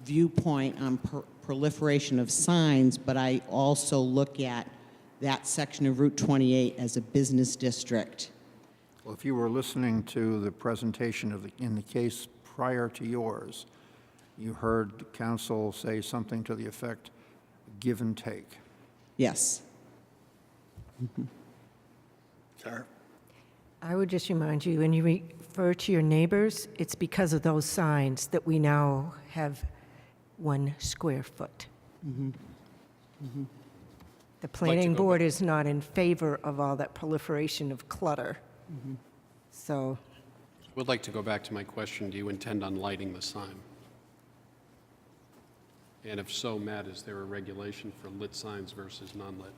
viewpoint on proliferation of signs, but I also look at that section of Route 28 as a business district. Well, if you were listening to the presentation in the case prior to yours, you heard counsel say something to the effect, give and take. Yes. Sarah? I would just remind you, when you refer to your neighbors, it's because of those signs that we now have 1 square foot. The planning board is not in favor of all that proliferation of clutter. So, I would like to go back to my question. Do you intend on lighting the sign? And if so, Matt, is there a regulation for lit signs versus non-lit?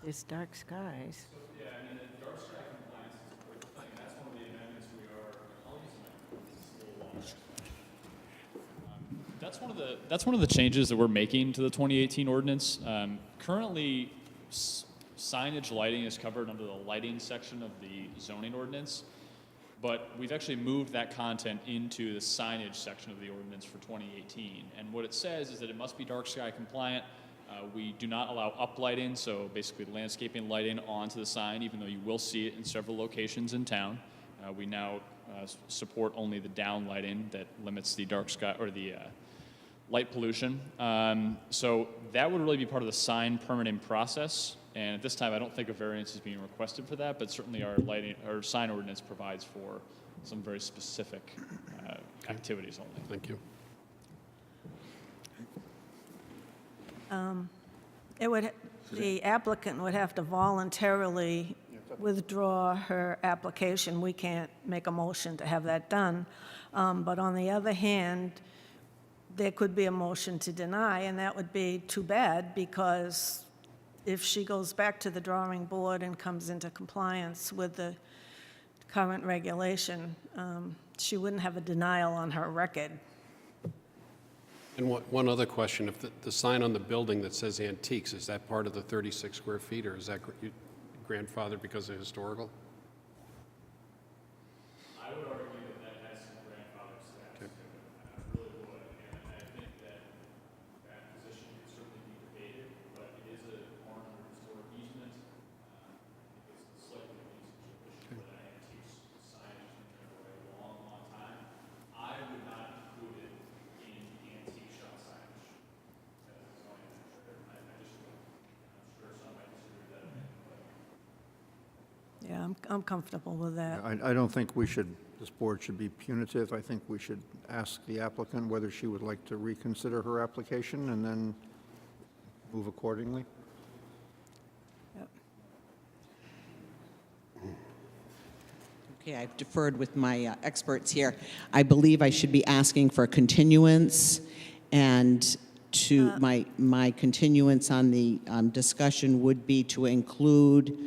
there's dark skies. Yeah, I mean, the dark sky compliance is a critical thing. That's one of the amendments we are, I'll use my, this is a little long. That's one of the changes that we're making to the 2018 ordinance. Currently, signage lighting is covered under the lighting section of the zoning ordinance, but we've actually moved that content into the signage section of the ordinance for 2018. And what it says is that it must be dark sky compliant. We do not allow uplighting, so basically landscaping lighting onto the sign, even though you will see it in several locations in town. We now support only the down lighting that limits the dark sky or the light pollution. So that would really be part of the sign permitting process. And at this time, I don't think a variance is being requested for that, but certainly our sign ordinance provides for some very specific activities only. Thank you. The applicant would have to voluntarily withdraw her application. We can't make a motion to have that done. But on the other hand, there could be a motion to deny, and that would be too bad, because if she goes back to the drawing board and comes into compliance with the current regulation, she wouldn't have a denial on her record. And one other question, if the sign on the building that says antiques, is that part of the 36 square feet, or is that grandfathered because of historical? I would argue that that has some grandfather status. I'm comfortable with that. I don't think we should, this board should be punitive. I think we should ask the applicant whether she would like to reconsider her application and then move accordingly. Yep. Okay, I've deferred with my experts here. I believe I should be asking for a continuance, and to, my continuance on the discussion would be to include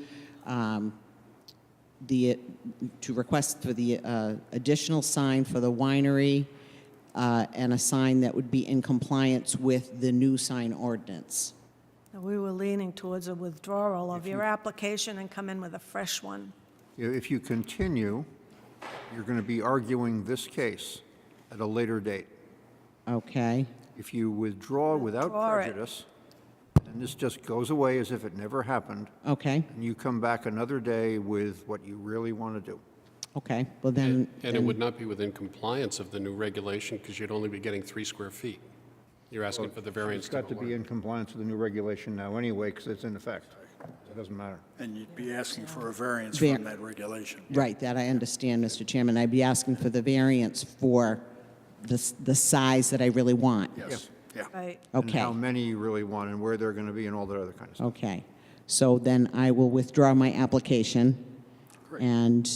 to request for the additional sign for the winery and a sign that would be in compliance with the new sign ordinance. We were leaning towards a withdrawal of your application and come in with a fresh one. If you continue, you're going to be arguing this case at a later date. Okay, If you withdraw without Withdraw it. prejudice, then this just goes away as if it never happened, okay, and you come back another day with what you really want to do. okay. Well, then... And it would not be within compliance of the new regulation because you'd only be getting 3 square feet. You're asking for the variance It's got to go be away. in compliance with the new regulation now anyway, because it's in effect. It doesn't matter. And you'd be asking for a variance Var- from that regulation. Right, that I understand, Mr. Chairman. I'd be asking for the variance for the size that I really want. Yes, yeah. Right. And Okay, how many you really want, and where they're going to be, and all that other kind of stuff. okay. So then I will withdraw my application Great. and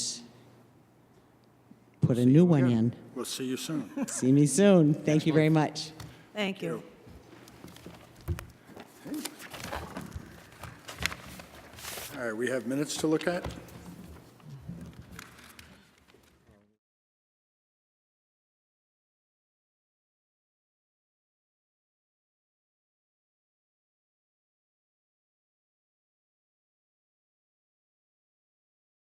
put a new one in. We'll see you soon. See me soon. Thank you very much. Thank you. All right, we have minutes to look at?